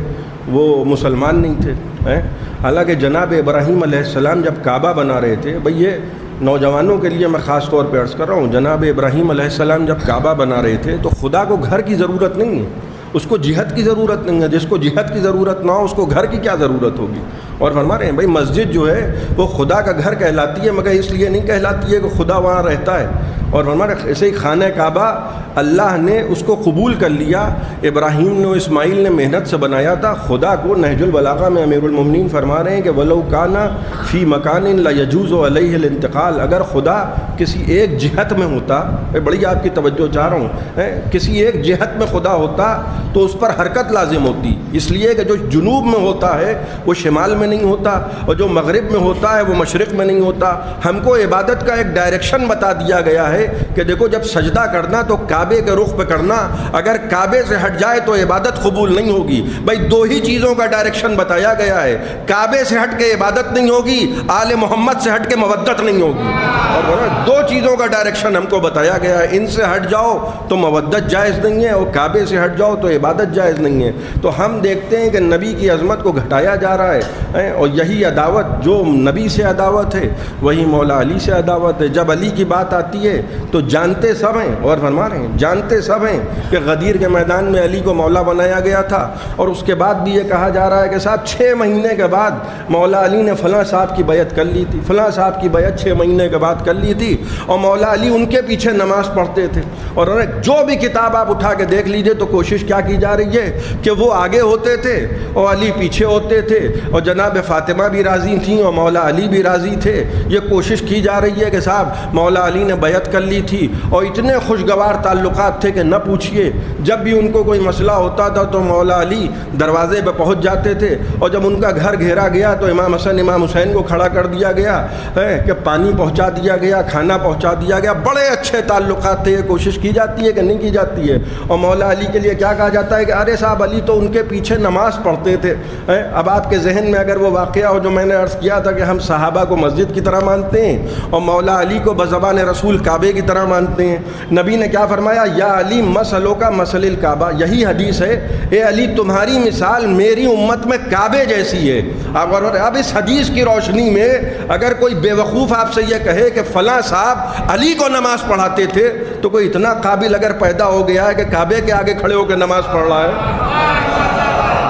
وہ مسلمان نہیں تھے. حالانکہ جناب ابراہیم علیہ السلام جب کعبہ بنا رہے تھے، بھئی یہ نوجوانوں کے لیے میں خاص طور پہ عرض کر رہا ہوں، جناب ابراہیم علیہ السلام جب کعبہ بنا رہے تھے تو خدا کو گھر کی ضرورت نہیں ہے، اس کو جہت کی ضرورت نہیں ہے. جس کو جہت کی ضرورت نہ ہو اس کو گھر کی کیا ضرورت ہوگی؟ اور فرما رہے ہیں بھائی مسجد جو ہے وہ خدا کا گھر کہلاتی ہے، مگر اس لیے نہیں کہلاتی ہے کہ خدا وہاں رہتا ہے. اور فرما رہے ہیں ایسے ہی خانہ کعبہ اللہ نے اس کو قبول کر لیا. ابراہیم نے اسماعیل نے محنت سے بنایا تھا. خدا کو نہج البلاغہ میں امیر المومنین فرما رہے ہیں کہ وَلَوْ كَانَ فِي مَكَانٍ لَيَجُوزُ عَلَيْهِ الْانتِقَالُ. اگر خدا کسی ایک جہت میں ہوتا، بڑی آپ کی توجہ چاہ رہا ہوں، کسی ایک جہت میں خدا ہوتا تو اس پر حرکت لازم ہوتی، اس لیے کہ جو جنوب میں ہوتا ہے وہ شمال میں نہیں ہوتا، اور جو مغرب میں ہوتا ہے وہ مشرق میں نہیں ہوتا. ہم کو عبادت کا ایک ڈائریکشن بتا دیا گیا ہے کہ دیکھو جب سجدہ کرنا تو کعبے کے رخ پہ کرنا، اگر کعبے سے ہٹ جائے تو عبادت قبول نہیں ہوگی. بھائی دو ہی چیزوں کا ڈائریکشن بتایا گیا ہے، کعبے سے ہٹ کے عبادت نہیں ہوگی، آل محمد سے ہٹ کے مودت نہیں ہوگی. اور دو چیزوں کا ڈائریکشن ہم کو بتایا گیا ہے، ان سے ہٹ جاؤ تو مودت جائز نہیں ہے، اور کعبے سے ہٹ جاؤ تو عبادت جائز نہیں ہے. تو ہم دیکھتے ہیں کہ نبی کی عظمت کو گھٹایا جا رہا ہے، اور یہی عداوت جو نبی سے عداوت ہے وہی مولا علی سے عداوت ہے. جب علی کی بات آتی ہے تو جانتے سب ہیں، اور فرما رہے ہیں جانتے سب ہیں کہ غدیر کے میدان میں علی کو مولا بنایا گیا تھا. اور اس کے بعد بھی یہ کہا جا رہا ہے کہ صاحب 6 مہینے کے بعد مولا علی نے فلاں صاحب کی بیعت کر لی تھی، فلاں صاحب کی بیعت 6 مہینے کے بعد کر لی تھی، اور مولا علی ان کے پیچھے نماز پڑھتے تھے. اور جو بھی کتاب آپ اٹھا کے دیکھ لیجئے تو کوشش کیا کی جا رہی ہے کہ وہ آگے ہوتے تھے اور علی پیچھے ہوتے تھے، اور جناب فاطمہ بھی راضی تھیں اور مولا علی بھی راضی تھے. یہ کوشش کی جا رہی ہے کہ صاحب مولا علی نے بیعت کر لی تھی، اور اتنے خوشگوار تعلقات تھے کہ نہ پوچھئے. جب بھی ان کو کوئی مسئلہ ہوتا تھا تو مولا علی دروازے پہ پہنچ جاتے تھے، اور جب ان کا گھر گھیرا گیا تو امام حسن امام حسین کو کھڑا کر دیا گیا کہ پانی پہنچا دیا گیا، کھانا پہنچا دیا گیا. بڑے اچھے تعلقات تھے. یہ کوشش کی جاتی ہے کہ نہیں کی جاتی ہے؟ اور مولا علی کے لیے کیا کہا جاتا ہے کہ ارے صاحب علی تو ان کے پیچھے نماز پڑھتے تھے. اب آپ کے ذہن میں اگر وہ واقعہ ہو جو میں نے عرض کیا تھا کہ ہم صحابہ کو مسجد کی طرح مانتے ہیں اور مولا علی کو بزبان رسول کعبے کی طرح مانتے ہیں. نبی نے کیا فرمایا؟ یا علی مسلو کا مسل الکعبہ. یہی حدیث ہے، اے علی تمہاری مثال میری امت میں کعبے جیسی ہے. اب اس حدیث کی روشنی میں اگر کوئی بے وقوف آپ سے یہ کہے کہ فلاں صاحب علی کو نماز پڑھاتے تھے، تو کوئی اتنا قابل اگر پیدا ہو گیا ہے کہ کعبے کے آگے کھڑے ہو کے نماز پڑھ رہا ہے.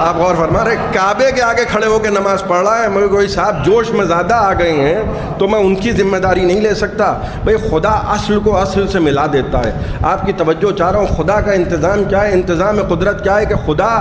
آپ غور فرما رہے کعبے کے آگے کھڑے ہو کے نماز پڑھ رہا ہے، مگر کوئی صاحب جوش میں زیادہ آ گئے ہیں تو میں ان کی ذمہ داری نہیں لے سکتا۔ بھئی خدا اصل کو اصل سے ملا دیتا ہے۔ آپ کی توجہ چاہ رہا ہوں، خدا کا انتظام کیا ہے، انتظام قدرت کیا ہے کہ خدا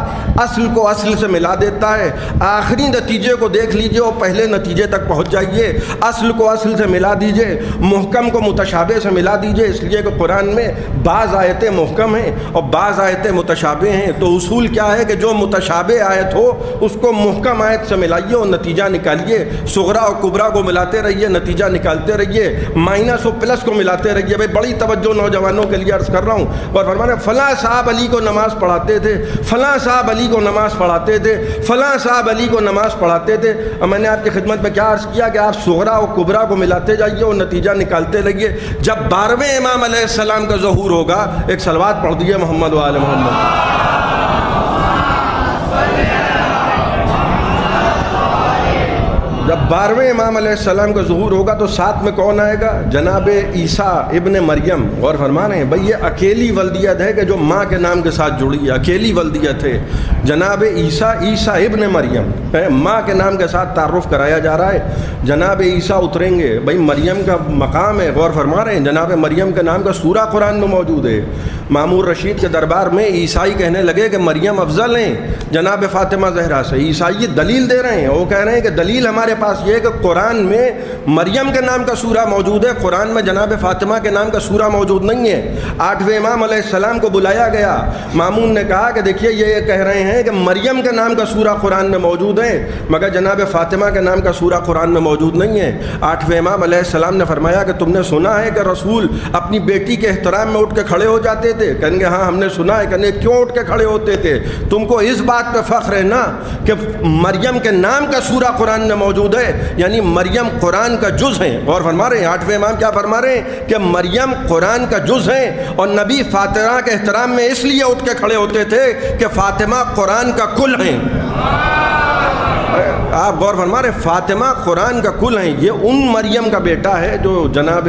اصل کو اصل سے ملا دیتا ہے۔ آخری نتیجے کو دیکھ لیجئے اور پہلے نتیجے تک پہنچ جائیے۔ اصل کو اصل سے ملا دیجئے، محکم کو متشابہ سے ملا دیجئے، اس لیے کہ قرآن میں بعض آیتیں محکم ہیں اور بعض آیتیں متشابہ ہیں۔ تو اصول کیا ہے کہ جو متشابہ آیت ہو اس کو محکم آیت سے ملائیے اور نتیجہ نکالیے۔ صغرا اور کبرا کو ملاتے رہیے، نتیجہ نکالتے رہیے، مائنس اور پلس کو ملاتے رہیے۔ بھائی بڑی توجہ نوجوانوں کے لیے عرض کر رہا ہوں، اور فرمانے فلاں صاحب علی کو نماز پڑھاتے تھے، فلاں صاحب علی کو نماز پڑھاتے تھے، فلاں صاحب علی کو نماز پڑھاتے تھے۔ اور میں نے آپ کی خدمت میں کیا عرض کیا کہ آپ صغرا اور کبرا کو ملاتے جائیے اور نتیجہ نکالتے رہیے۔ جب 12ویں امام علیہ السلام کا ظہور ہوگا، ایک صلوات پڑھ دیجیے محمد و آل محمد۔ جب 12ویں امام علیہ السلام کا ظہور ہوگا تو ساتھ میں کون آئے گا؟ جناب عیسیٰ ابن مریم۔ غور فرما رہے ہیں بھئی یہ اکیلی ولدیت ہے کہ جو ماں کے نام کے ساتھ جڑی ہے، اکیلی ولدیت ہے۔ جناب عیسیٰ ابن مریم، ماں کے نام کے ساتھ تعارف کرایا جا رہا ہے۔ جناب عیسیٰ اتریں گے، بھئی مریم کا مقام ہے۔ غور فرما رہے ہیں جناب مریم کے نام کا سورہ قرآن میں موجود ہے۔ مامور رشید کے دربار میں عیسائی کہنے لگے کہ مریم افضل ہیں جناب فاطمہ زہرا سے۔ عیسائی دلیل دے رہے ہیں، وہ کہہ رہے ہیں کہ دلیل ہمارے پاس یہ ہے کہ قرآن میں مریم کے نام کا سورہ موجود ہے، قرآن میں جناب فاطمہ کے نام کا سورہ موجود نہیں ہے۔ 8ویں امام علیہ السلام کو بلایا گیا، مامون نے کہا کہ دیکھیے یہ کہہ رہے ہیں کہ مریم کے نام کا سورہ قرآن میں موجود ہے مگر جناب فاطمہ کے نام کا سورہ قرآن میں موجود نہیں ہے۔ 8ویں امام علیہ السلام نے فرمایا کہ تم نے سنا ہے کہ رسول اپنی بیٹی کے احترام میں اٹھ کے کھڑے ہو جاتے تھے؟ کہیں گے ہاں ہم نے سنا ہے۔ کہنے کیوں اٹھ کے کھڑے ہوتے تھے؟ تم کو اس بات پہ فخر ہے نا کہ مریم کے نام کا سورہ قرآن میں موجود ہے، یعنی مریم قرآن کا جز ہیں۔ غور فرما رہے ہیں 8ویں امام کیا فرما رہے ہیں کہ مریم قرآن کا جز ہیں، اور نبی فاطمہ کے احترام میں اس لیے اٹھ کے کھڑے ہوتے تھے کہ فاطمہ قرآن کا کل ہیں۔ آپ غور فرما رہے فاطمہ قرآن کا کل ہیں۔ یہ ان مریم کا بیٹا ہے جو جناب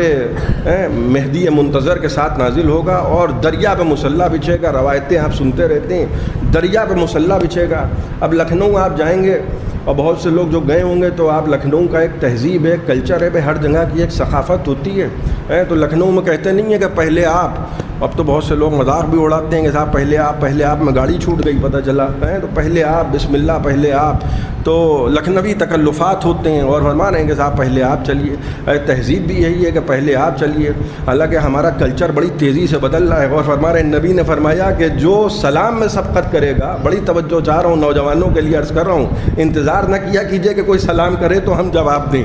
مہدی منتظر کے ساتھ نازل ہوگا اور دریا پہ مصلی بچھے گا۔ روایتیں آپ سنتے رہتے ہیں، دریا پہ مصلی بچھے گا۔ اب لکھنؤ آپ جائیں گے اور بہت سے لوگ جو گئے ہوں گے تو آپ لکھنؤ کا ایک تہذیب ہے، کلچر ہے، ہر جگہ کی ایک ثقافت ہوتی ہے۔ تو لکھنؤ میں کہتے نہیں ہے کہ پہلے آپ، اب تو بہت سے لوگ مذاق بھی اڑاتے ہیں کہ صاحب پہلے آپ میں گاڑی چھوٹ گئی پتہ چلا ہے، تو پہلے آپ بسم اللہ پہلے آپ، تو لکھنوی تکلفات ہوتے ہیں اور فرما رہے ہیں کہ صاحب پہلے آپ چلیے۔ تہذیب بھی یہی ہے کہ پہلے آپ چلیے، حالانکہ ہمارا کلچر بڑی تیزی سے بدل رہا ہے۔ اور فرما رہے ہیں نبی نے فرمایا کہ جو سلام میں سبقت کرے گا، بڑی توجہ چاہ رہا ہوں نوجوانوں کے لیے عرض کر رہا ہوں، انتظار نہ کیا کیجئے کہ کوئی سلام کرے تو ہم جواب دیں۔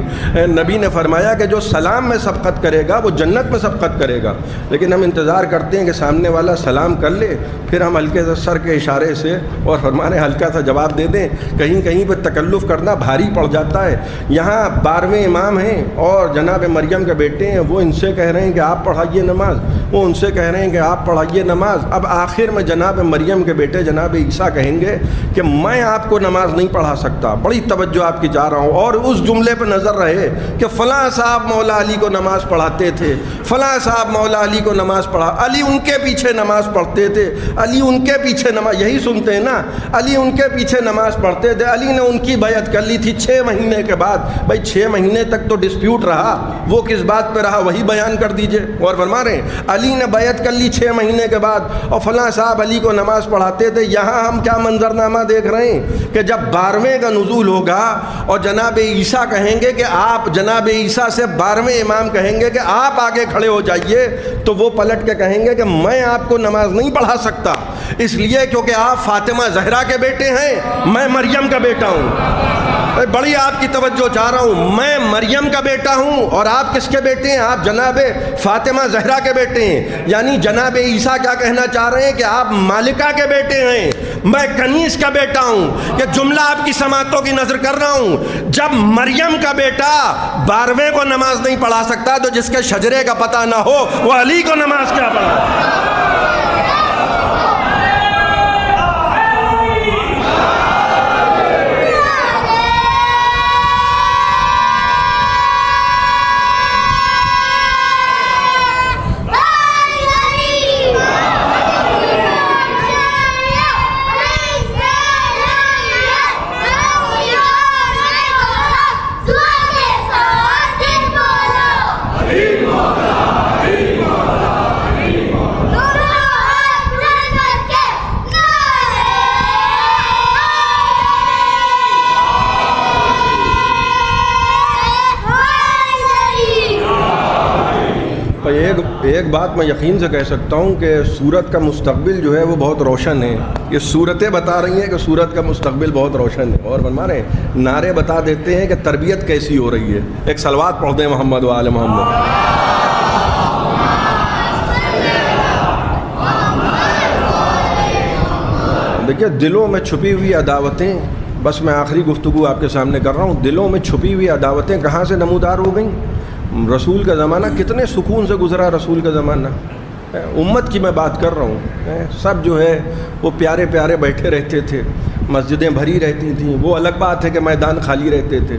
نبی نے فرمایا کہ جو سلام میں سبقت کرے گا وہ جنت میں سبقت کرے گا، لیکن ہم انتظار کرتے ہیں کہ سامنے والا سلام کر لے، پھر ہم ہلکے سے سر کے اشارے سے اور فرمانے ہلکا سا جواب دے دیں۔ کہیں کہیں پہ تکلف کرنا بھاری پڑ جاتا ہے۔ یہاں 12ویں امام ہیں اور جناب مریم کے بیٹے ہیں، وہ ان سے کہہ رہے ہیں کہ آپ پڑھائیے نماز، وہ ان سے کہہ رہے ہیں کہ آپ پڑھائیے نماز۔ اب آخر میں جناب مریم کے بیٹے جناب عیسیٰ کہیں گے کہ میں آپ کو نماز نہیں پڑھا سکتا۔ بڑی توجہ آپ کی چاہ رہا ہوں، اور اس جملے پہ نظر رہے کہ فلاں صاحب مولا علی کو نماز پڑھاتے تھے، فلاں صاحب مولا علی کو نماز پڑھا، علی ان کے پیچھے نماز پڑھتے تھے، علی ان کے پیچھے نماز، یہی سنتے ہیں نا، علی ان کے پیچھے نماز پڑھتے تھے، علی نے ان کی بیعت کر لی تھی 6 مہینے کے بعد۔ بھائی 6 مہینے تک تو ڈسپیوٹ رہا، وہ کس بات پہ رہا وہی بیان کر دیجئے۔ اور فرما رہے ہیں علی نے بیعت کر لی 6 مہینے کے بعد اور فلاں صاحب علی کو نماز پڑھاتے تھے۔ یہاں ہم کیا منظرنامہ دیکھ رہے ہیں کہ جب 12ویں کا نزول ہوگا اور جناب عیسیٰ کہیں گے کہ آپ، جناب عیسیٰ سے 12ویں امام کہیں گے کہ آپ آگے کھڑے ہو جائیے، تو وہ پلٹ کے کہیں گے کہ میں آپ کو نماز نہیں پڑھا سکتا، اس لیے کیونکہ آپ فاطمہ زہرا کے بیٹے ہیں، میں مریم کا بیٹا ہوں۔ بڑی آپ کی توجہ چاہ رہا ہوں، میں مریم کا بیٹا ہوں اور آپ کس کے بیٹے ہیں؟ آپ جناب فاطمہ زہرا کے بیٹے ہیں۔ یعنی جناب عیسیٰ کیا کہنا چاہ رہے ہیں کہ آپ مالکہ کے بیٹے ہیں، میں کنیز کا بیٹا ہوں۔ یہ جملہ آپ کی سماعتوں کی نظر کر رہا ہوں، جب مریم کا بیٹا 12ویں کو نماز نہیں پڑھا سکتا تو جس کے شجرے کا پتہ نہ ہو وہ علی کو نماز کیا پڑھا؟ ایک بات میں یقین سے کہہ سکتا ہوں کہ سورت کا مستقبل جو ہے وہ بہت روشن ہے. یہ صورتیں بتا رہی ہیں کہ سورت کا مستقبل بہت روشن ہے، اور فرما رہے ہیں نعرے بتا دیتے ہیں کہ تربیت کیسی ہو رہی ہے. ایک صلوات پڑھتے ہیں محمد و آل محمد. دیکھیے دلوں میں چھپی ہوئی عداوتیں، بس میں آخری گفتگو آپ کے سامنے کر رہا ہوں، دلوں میں چھپی ہوئی عداوتیں کہاں سے نمودار ہو گئیں. رسول کا زمانہ کتنے سکون سے گزرا، رسول کا زمانہ. امت کی میں بات کر رہا ہوں، سب جو ہے وہ پیارے پیارے بیٹھے رہتے تھے، مسجدیں بھری رہتی تھیں. وہ الگ بات ہے کہ میدان خالی رہتے تھے.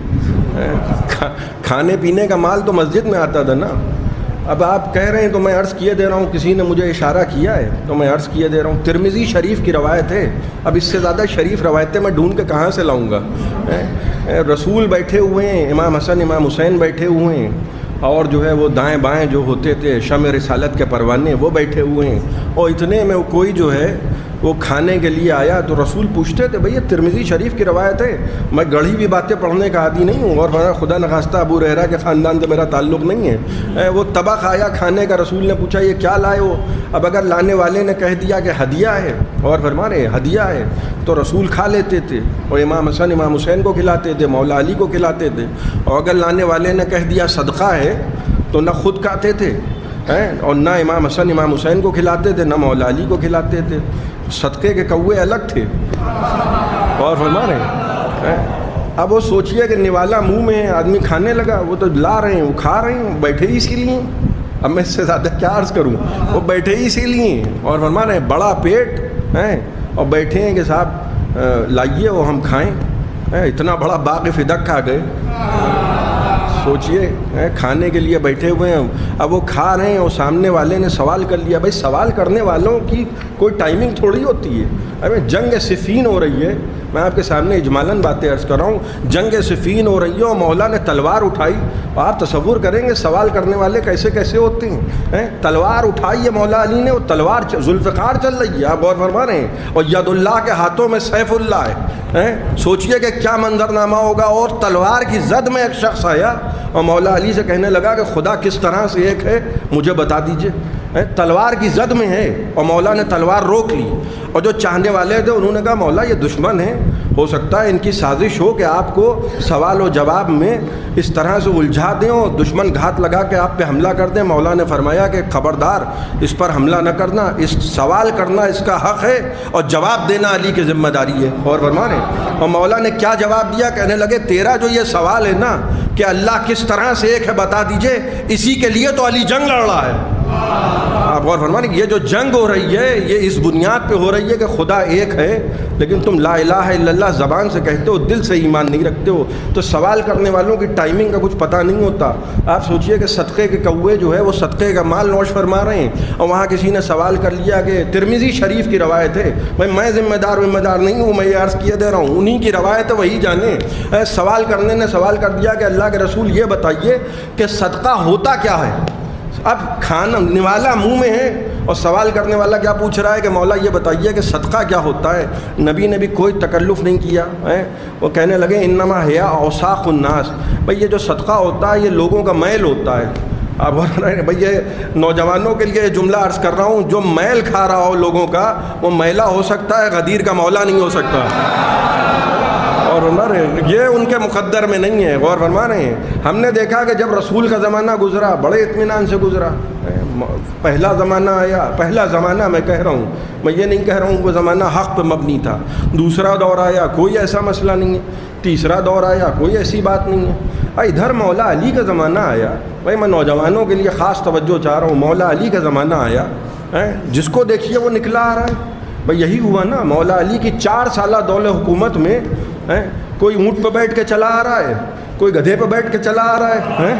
کھانے پینے کا مال تو مسجد میں آتا تھا نا. اب آپ کہہ رہے ہیں تو میں عرض کیے دے رہا ہوں، کسی نے مجھے اشارہ کیا ہے تو میں عرض کیے دے رہا ہوں. ترمذی شریف کی روایت ہے، اب اس سے زیادہ شریف روایتیں میں ڈھونڈ کے کہاں سے لاؤں گا. رسول بیٹھے ہوئے ہیں، امام حسن امام حسین بیٹھے ہوئے ہیں، اور جو ہے وہ دائیں بائیں جو ہوتے تھے شمع رسالت کے پروانے وہ بیٹھے ہوئے ہیں. اور اتنے میں کوئی جو ہے وہ کھانے کے لیے آیا تو رسول پوچھتے تھے بھئی یہ ترمذی شریف کی روایت ہے، میں گڑھی ہوئی باتیں پڑھنے کا عادی نہیں ہوں، اور خدا نخواستہ ابو ہریرہ کے خاندان سے میرا تعلق نہیں ہے. وہ طبق آیا کھانے کا، رسول نے پوچھا یہ کیا لائے ہو. اب اگر لانے والے نے کہہ دیا کہ ہدیہ ہے، اور فرما رہے ہدیہ ہے، تو رسول کھا لیتے تھے اور امام حسن امام حسین کو کھلاتے تھے، مولا علی کو کھلاتے تھے. اور اگر لانے والے نے کہہ دیا صدقہ ہے تو نہ خود کھاتے تھے اور نہ امام حسن امام حسین کو کھلاتے تھے، نہ مولا علی کو کھلاتے تھے. صدقے کے کوے الگ تھے. اور فرما رہے ہیں اب وہ سوچئے کہ نوالا منہ میں ہے، آدمی کھانے لگا، وہ تو لا رہے ہیں، وہ کھا رہے ہیں، بیٹھے ہی اسی لیے. اب میں اس سے زیادہ کیا عرض کروں، وہ بیٹھے ہی اسی لیے. اور فرما رہے ہیں بڑا پیٹ ہیں اور بیٹھے ہیں کہ صاحب لائیے وہ ہم کھائیں. اتنا بڑا باغ فدق کھا گئے. سوچئے کھانے کے لیے بیٹھے ہوئے ہیں، اب وہ کھا رہے ہیں اور سامنے والے نے سوال کر لیا. بھائی سوال کرنے والوں کی کوئی ٹائمنگ تھوڑی ہوتی ہے. ابھی جنگ صفین ہو رہی ہے، میں آپ کے سامنے اجمالاً باتیں عرض کر رہا ہوں. جنگ صفین ہو رہی ہے اور مولا نے تلوار اٹھائی، اور آپ تصور کریں گے سوال کرنے والے کیسے کیسے ہوتے ہیں. تلوار اٹھائی ہے مولا علی نے، وہ تلوار ذوالفقار چل رہی ہے، آپ غور فرما رہے ہیں، اور ید اللہ کے ہاتھوں میں سیف اللہ ہے. سوچئے کہ کیا منظرنامہ ہوگا. اور تلوار کی زد میں ایک شخص آیا اور مولا علی سے کہنے لگا کہ خدا کس طرح سے ایک ہے مجھے بتا دیجئے. تلوار کی زد میں ہے اور مولا نے تلوار روک لی. اور جو چاہنے والے تھے انہوں نے کہا مولا یہ دشمن ہیں، ہو سکتا ہے ان کی سازش ہو کہ آپ کو سوال و جواب میں اس طرح سے الجھا دیں اور دشمن گھات لگا کے آپ پہ حملہ کر دیں. مولا نے فرمایا کہ خبردار اس پر حملہ نہ کرنا، اس سوال کرنا اس کا حق ہے اور جواب دینا علی کی ذمہ داری ہے. اور فرما رہے ہیں اور مولا نے کیا جواب دیا، کہنے لگے تیرا جو یہ سوال ہے نا کہ اللہ کس طرح سے ایک ہے بتا دیجئے، اسی کے لیے تو علی جنگ لڑ رہا ہے. آپ غور فرمائیں یہ جو جنگ ہو رہی ہے یہ اس بنیاد پہ ہو رہی ہے کہ خدا ایک ہے، لیکن تم لا الہ الا اللہ زبان سے کہتے ہو، دل سے ایمان نہیں رکھتے ہو. تو سوال کرنے والوں کی ٹائمنگ کا کچھ پتہ نہیں ہوتا. آپ سوچئے کہ صدقے کے کوے جو ہے وہ صدقے کا مال نوش فرما رہے ہیں، اور وہاں کسی نے سوال کر لیا کہ ترمذی شریف کی روایت ہے. میں ذمہ دار نہیں ہوں، میں یہ عرض کیے دے رہا ہوں، انہی کی روایت ہے وہی جانے. سوال کرنے نے سوال کر دیا کہ اللہ کے رسول یہ بتائیے کہ صدقہ ہوتا کیا ہے. اب کھانا نوالا منہ میں ہے اور سوال کرنے والا کیا پوچھ رہا ہے کہ مولا یہ بتائیے کہ صدقہ کیا ہوتا ہے. نبی نے بھی کوئی تکلف نہیں کیا. وہ کہنے لگے انما ہیا اوساخ الناس، بھئی یہ جو صدقہ ہوتا ہے یہ لوگوں کا میل ہوتا ہے. آپ بھئی یہ نوجوانوں کے لیے جملہ عرض کر رہا ہوں، جو میل کھا رہا ہو لوگوں کا وہ میلہ ہو سکتا ہے، غدیر کا مولا نہیں ہو سکتا. اور یہ ان کے مقدر میں نہیں ہے. غور فرما رہے ہیں ہم نے دیکھا کہ جب رسول کا زمانہ گزرا بڑے اطمینان سے گزرا. پہلا زمانہ آیا، پہلا زمانہ میں کہہ رہا ہوں، میں یہ نہیں کہہ رہا ہوں وہ زمانہ حق پہ مبنی تھا. دوسرا دور آیا کوئی ایسا مسئلہ نہیں ہے. تیسرا دور آیا کوئی ایسی بات نہیں ہے. ادھر مولا علی کا زمانہ آیا. بھائی میں نوجوانوں کے لیے خاص توجہ چاہ رہا ہوں. مولا علی کا زمانہ آیا، جس کو دیکھیے وہ نکلا آ رہا ہے. بھئی یہی ہوا نا، مولا علی کی 4 سالہ دور حکومت میں کوئی اونٹ پہ بیٹھ کے چلا آ رہا ہے، کوئی گدھے پہ بیٹھ کے چلا آ رہا ہے.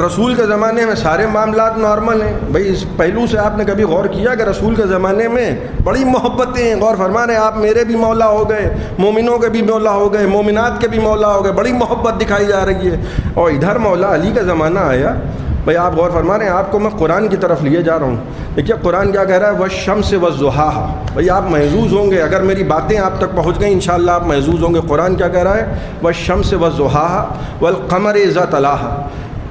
رسول کے زمانے میں سارے معاملات نارمل ہیں. بھئی اس پہلو سے آپ نے کبھی غور کیا کہ رسول کے زمانے میں بڑی محبتیں ہیں. غور فرما رہے ہیں آپ، میرے بھی مولا ہو گئے، مومنوں کے بھی مولا ہو گئے، مومنات کے بھی مولا ہو گئے، بڑی محبت دکھائی جا رہی ہے. اور ادھر مولا علی کا زمانہ آیا. بھئی آپ غور فرما رہے ہیں، آپ کو میں قرآن کی طرف لیے جا رہا ہوں. دیکھیے قرآن کیا کہہ رہا ہے، وَالشَّمْسِ وَالضُّحَاهَا. بھئی آپ محظوظ ہوں گے اگر میری باتیں آپ تک پہنچ گئیں، انشاءاللہ آپ محظوظ ہوں گے. قرآن کیا کہہ رہا ہے، وَالشَّمْسِ وَالضُّحَاهَا وَالْقَمَرِ إِذَا تَلَاهَا.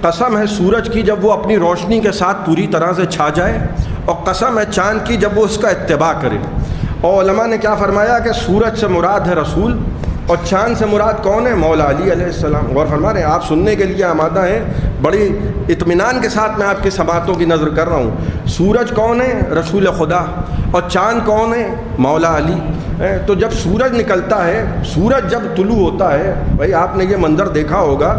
قسم ہے سورج کی جب وہ اپنی روشنی کے ساتھ پوری طرح سے چھا جائے، اور قسم ہے چاند کی جب وہ اس کا اتباع کرے۔ اور علماء نے کیا فرمایا کہ سورج سے مراد ہے رسول، اور چاند سے مراد کون ہے؟ مولا علی علیہ السلام۔ غور فرما رہے ہیں آپ، سننے کے لیے آمادہ ہیں؟ بڑی اطمینان کے ساتھ میں آپ کی سماعتوں کی نظر کر رہا ہوں۔ سورج کون ہے؟ رسول خدا۔ اور چاند کون ہے؟ مولا علی۔ تو جب سورج نکلتا ہے، سورج جب طلوع ہوتا ہے، بھائی آپ نے یہ منظر دیکھا ہوگا،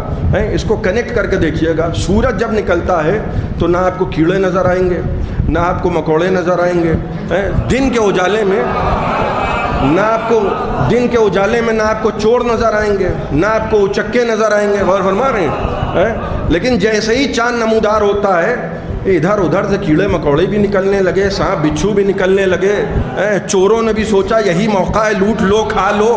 اس کو کنیکٹ کر کے دیکھیے گا، سورج جب نکلتا ہے تو نہ آپ کو کیڑے نظر آئیں گے، نہ آپ کو مکوڑے نظر آئیں گے، دن کے اجالے میں نہ آپ کو نہ آپ کو چور نظر آئیں گے، نہ آپ کو اچکے نظر آئیں گے۔ غور فرما رہے ہیں؟ لیکن جیسے ہی چاند نمودار ہوتا ہے، ادھر ادھر سے کیڑے مکوڑے بھی نکلنے لگے، سانپ بچھو بھی نکلنے لگے، چوروں نے بھی سوچا یہی موقع ہے، لوٹ لو کھا لو۔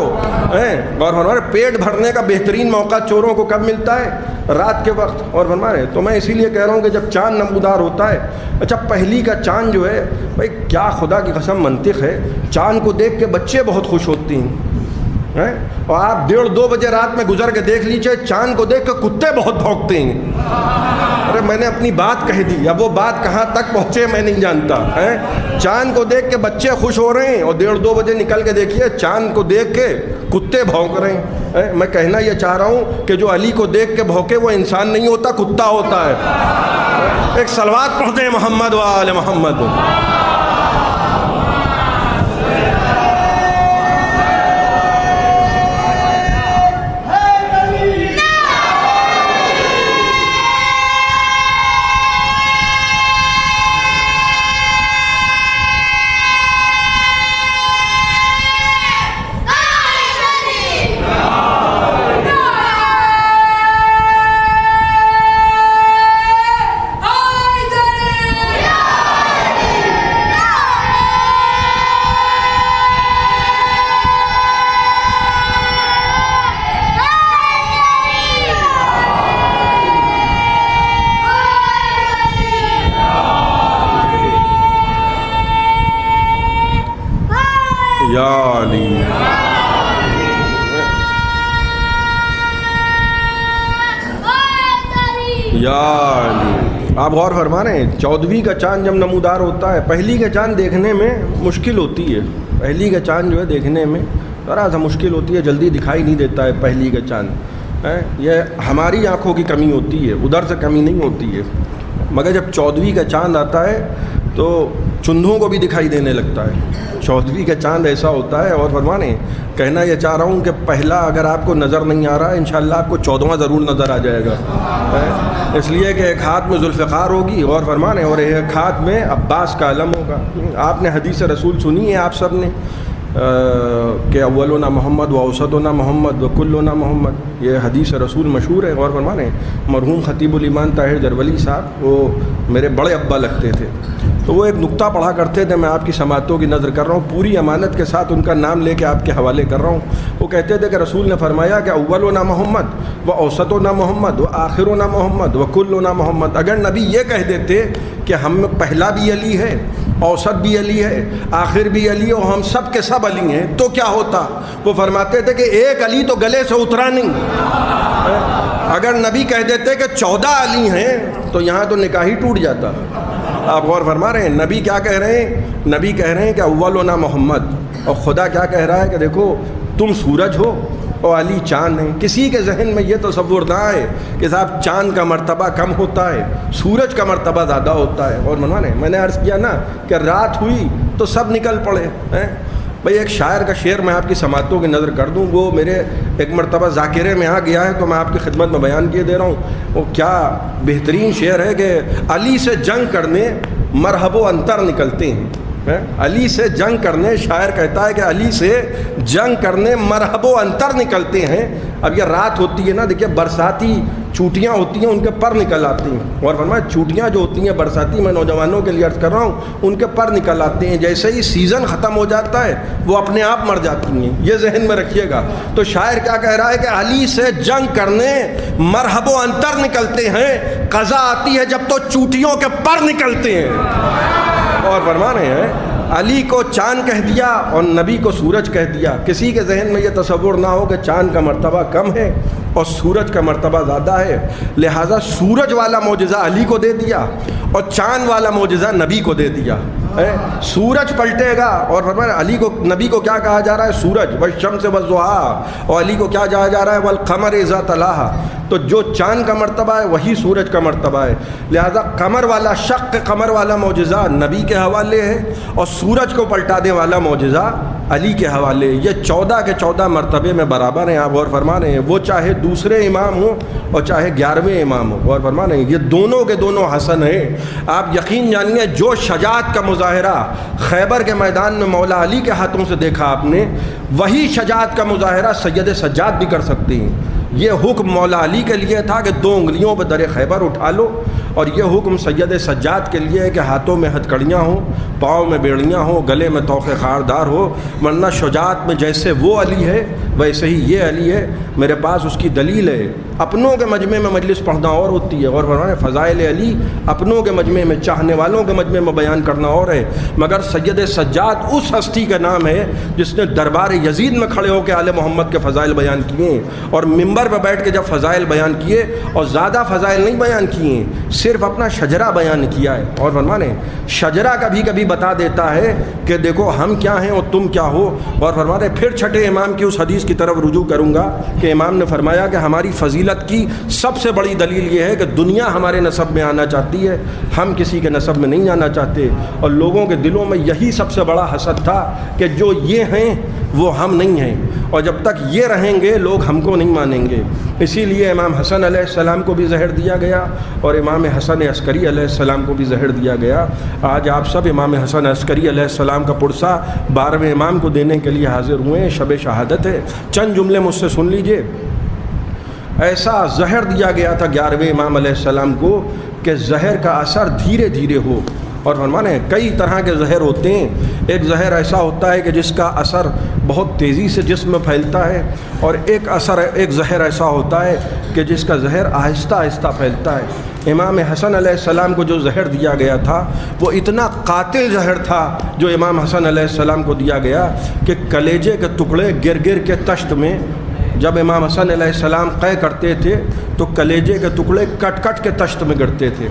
غور فرما رہے؟ پیٹ بھرنے کا بہترین موقع چوروں کو کب ملتا ہے؟ رات کے وقت۔ اور فرما رہے ہیں تو میں اسی لیے کہہ رہا ہوں کہ جب چاند نمودار ہوتا ہے، اچھا پہلی کا چاند جو ہے، بھائی کیا خدا کی قسم منطق ہے، چاند کو دیکھ کے بچے بہت خوش ہوتے ہیں، اور آپ 1:30-2 بجے رات میں گزر کے دیکھ لیجئے، چاند کو دیکھ کے کتے بہت بھونکتے ہیں۔ ارے میں نے اپنی بات کہہ دی، اب وہ بات کہاں تک پہنچے میں نہیں جانتا۔ چاند کو دیکھ کے بچے خوش ہو رہے ہیں، اور 1:30-2 بجے نکل کے دیکھیے چاند کو دیکھ کے کتے بھونک رہے ہیں۔ میں کہنا یہ چاہ رہا ہوں کہ جو علی کو دیکھ کے بھونکے وہ انسان نہیں ہوتا، کتا ہوتا ہے۔ ایک صلوات پڑھتے ہیں محمد و آل محمد۔ یا علی یا علی۔ آپ غور فرما رہے ہیں 14ویں کا چاند جب نمودار ہوتا ہے، پہلی کا چاند دیکھنے میں مشکل ہوتی ہے، پہلی کا چاند جو ہے دیکھنے میں ذرا سا مشکل ہوتی ہے، جلدی دکھائی نہیں دیتا ہے پہلی کا چاند۔ یہ ہماری آنکھوں کی کمی ہوتی ہے، ادھر سے کمی نہیں ہوتی ہے، مگر جب 14ویں کا چاند آتا ہے تو چندھوں کو بھی دکھائی دینے لگتا ہے۔ 14ویں کا چاند ایسا ہوتا ہے، اور فرمانے کہنا یہ چاہ رہا ہوں کہ پہلا اگر آپ کو نظر نہیں آ رہا ہے، انشاءاللہ آپ کو 14واں ضرور نظر آ جائے گا، اس لیے کہ ایک ہاتھ میں ذوالفقار ہوگی، اور فرمانے، اور ایک ہاتھ میں عباس کا علم ہوگا۔ آپ نے حدیث رسول سنی ہے آپ سب نے کہ اولنا محمد و اوسطنا محمد و کلنا محمد، یہ حدیث رسول مشہور ہے۔ غور فرمانے مرحوم خطیب الایمان طاہر جرولی صاحب، وہ میرے بڑے ابا لگتے تھے، تو وہ ایک نقطہ پڑھا کرتے تھے، میں آپ کی سماعتوں کی نظر کر رہا ہوں، پوری امانت کے ساتھ ان کا نام لے کے آپ کے حوالے کر رہا ہوں۔ وہ کہتے تھے کہ رسول نے فرمایا کہ اولنا محمد و اوسطنا محمد و آخرنا محمد و کلنا محمد۔ اگر نبی یہ کہہ دیتے کہ ہم میں پہلا بھی علی ہے، اوسط بھی علی ہے، آخر بھی علی ہے، اور ہم سب کے سب علی ہیں، تو کیا ہوتا؟ وہ فرماتے تھے کہ ایک علی تو گلے سے اترا نہیں۔ اگر نبی کہہ دیتے کہ 14 علی ہیں تو یہاں تو نکاح ہی ٹوٹ جاتا۔ آپ غور فرما رہے ہیں نبی کیا کہہ رہے ہیں؟ نبی کہہ رہے ہیں کہ اولنا محمد، اور خدا کیا کہہ رہا ہے کہ دیکھو تم سورج ہو اور علی چاند ہیں۔ کسی کے ذہن میں یہ تصور نہ آئے کہ صاحب چاند کا مرتبہ کم ہوتا ہے، سورج کا مرتبہ زیادہ ہوتا ہے۔ اور میں نے عرض کیا نا کہ رات ہوئی تو سب نکل پڑے ہیں۔ بھئی ایک شاعر کا شعر میں آپ کی سماعتوں کی نظر کر دوں، وہ میرے ایک مرتبہ ذاکرے میں آ گیا ہے تو میں آپ کی خدمت میں بیان کیے دے رہا ہوں۔ وہ کیا بہترین شعر ہے کہ علی سے جنگ کرنے مرحب و انتر نکلتے ہیں۔ علی سے جنگ کرنے، شاعر کہتا ہے کہ علی سے جنگ کرنے مرحب و انتر نکلتے ہیں۔ اب یہ رات ہوتی ہے نا، دیکھیے برساتی چوٹیاں ہوتی ہیں، ان کے پر نکل آتی ہیں، اور فرمایا چوٹیاں جو ہوتی ہیں برساتی، میں نوجوانوں کے لیے عرض کر رہا ہوں، ان کے پر نکل آتے ہیں، جیسے ہی سیزن ختم ہو جاتا ہے وہ اپنے آپ مر جاتی ہیں، یہ ذہن میں رکھیے گا۔ تو شاعر کیا کہہ رہا ہے کہ علی سے جنگ کرنے مرحب و انتر نکلتے ہیں، قضا آتی ہے جب تو چوٹیوں کے پر نکلتے ہیں۔ اور فرما رہے ہیں علی کو چاند کہہ دیا اور نبی کو سورج کہہ دیا۔ کسی کے ذہن میں یہ تصور نہ ہو کہ چاند کا مرتبہ کم ہے اور سورج کا مرتبہ زیادہ ہے، لہٰذا سورج والا معجزہ علی کو دے دیا اور چاند والا معجزہ نبی کو دے دیا۔ سورج پلٹے گا اور فرمایا علی کو، نبی کو کیا کہا جا رہا ہے؟ سورج، والشمس والضحیٰ، اور علی کو کیا کہا جا رہا ہے؟ والقمر اذا تلاہا۔ تو جو چاند کا مرتبہ ہے وہی سورج کا مرتبہ ہے، لہذا قمر والا، شق قمر والا معجزہ نبی کے حوالے ہے اور سورج کو پلٹانے والا معجزہ علی کے حوالے۔ یہ 14 کے 14 مرتبے میں برابر ہیں، آپ غور فرما رہے ہیں، وہ چاہے دوسرے امام ہوں اور چاہے 11ویں امام ہوں، غور فرما رہے ہیں، یہ دونوں کے دونوں حسن ہیں۔ آپ یقین جانیے جو شجاعت کا مظاہرہ خیبر کے میدان میں مولا علی کے ہاتھوں سے دیکھا آپ نے، وہی شجاعت کا مظاہرہ سید سجاد بھی کر سکتے ہیں۔ یہ حکم مولا علی کے لیے تھا کہ 2 انگلیوں پہ در خیبر اٹھا لو، اور یہ حکم سید سجاد کے لیے ہے کہ ہاتھوں میں ہتھکڑیاں ہوں، پاؤں میں بیڑیاں ہوں، گلے میں طوق خاردار ہو، ورنہ شجاعت میں جیسے وہ علی ہے ویسے ہی یہ علی ہے۔ میرے پاس اس کی دلیل ہے۔ اپنوں کے مجمع میں مجلس پڑھنا اور ہوتی ہے، اور فرمانے فضائل علی اپنوں کے مجمع میں، چاہنے والوں کے مجمع میں بیان کرنا اور ہے، مگر سید سجاد اس ہستی کا نام ہے جس نے دربار یزید میں کھڑے ہو کے آل محمد کے فضائل بیان کیے، اور منبر پہ بیٹھ کے جب فضائل بیان کیے، اور زیادہ فضائل نہیں بیان کیے، صرف اپنا شجرہ بیان کیا ہے۔ اور فرمانے شجرہ کبھی کبھی بتا دیتا ہے کہ دیکھو ہم کیا ہیں اور تم کیا ہو۔ اور فرمانے پھر چھٹے امام کی اس حدیث کی طرف رجوع کروں گا کہ امام نے فرمایا کہ ہماری فضیلت کی سب سے بڑی دلیل یہ ہے کہ دنیا ہمارے نسب میں آنا چاہتی ہے، ہم کسی کے نسب میں نہیں آنا چاہتے، اور لوگوں کے دلوں میں یہی سب سے بڑا حسد تھا کہ جو یہ ہیں وہ ہم نہیں ہیں، اور جب تک یہ رہیں گے لوگ ہم کو نہیں مانیں گے۔ اسی لیے امام حسن علیہ السلام کو بھی زہر دیا گیا اور امام حسن عسکری علیہ السلام کو بھی زہر دیا گیا۔ آج آپ سب امام حسن عسکری علیہ السلام کا پرسہ 12ویں امام کو دینے کے لیے حاضر ہوئے ہیں، شب شہادت ہے۔ چند جملے مجھ سے سن لیجئے۔ ایسا زہر دیا گیا تھا 11ویں امام علیہ السلام کو کہ زہر کا اثر دھیرے دھیرے ہو، اور فرمانے کئی طرح کے زہر ہوتے ہیں۔ ایک زہر ایسا ہوتا ہے کہ جس کا اثر بہت تیزی سے جسم میں پھیلتا ہے، اور ایک زہر ایسا ہوتا ہے کہ جس کا زہر آہستہ آہستہ پھیلتا ہے۔ امام حسن علیہ السلام کو جو زہر دیا گیا تھا وہ اتنا قاتل زہر تھا جو امام حسن علیہ السلام کو دیا گیا کہ کلیجے کے ٹکڑے گر گر کے تشت میں، جب امام حسن علیہ السلام قے کرتے تھے تو کلیجے کے ٹکڑے کٹ کٹ کے تشت میں گرتے تھے۔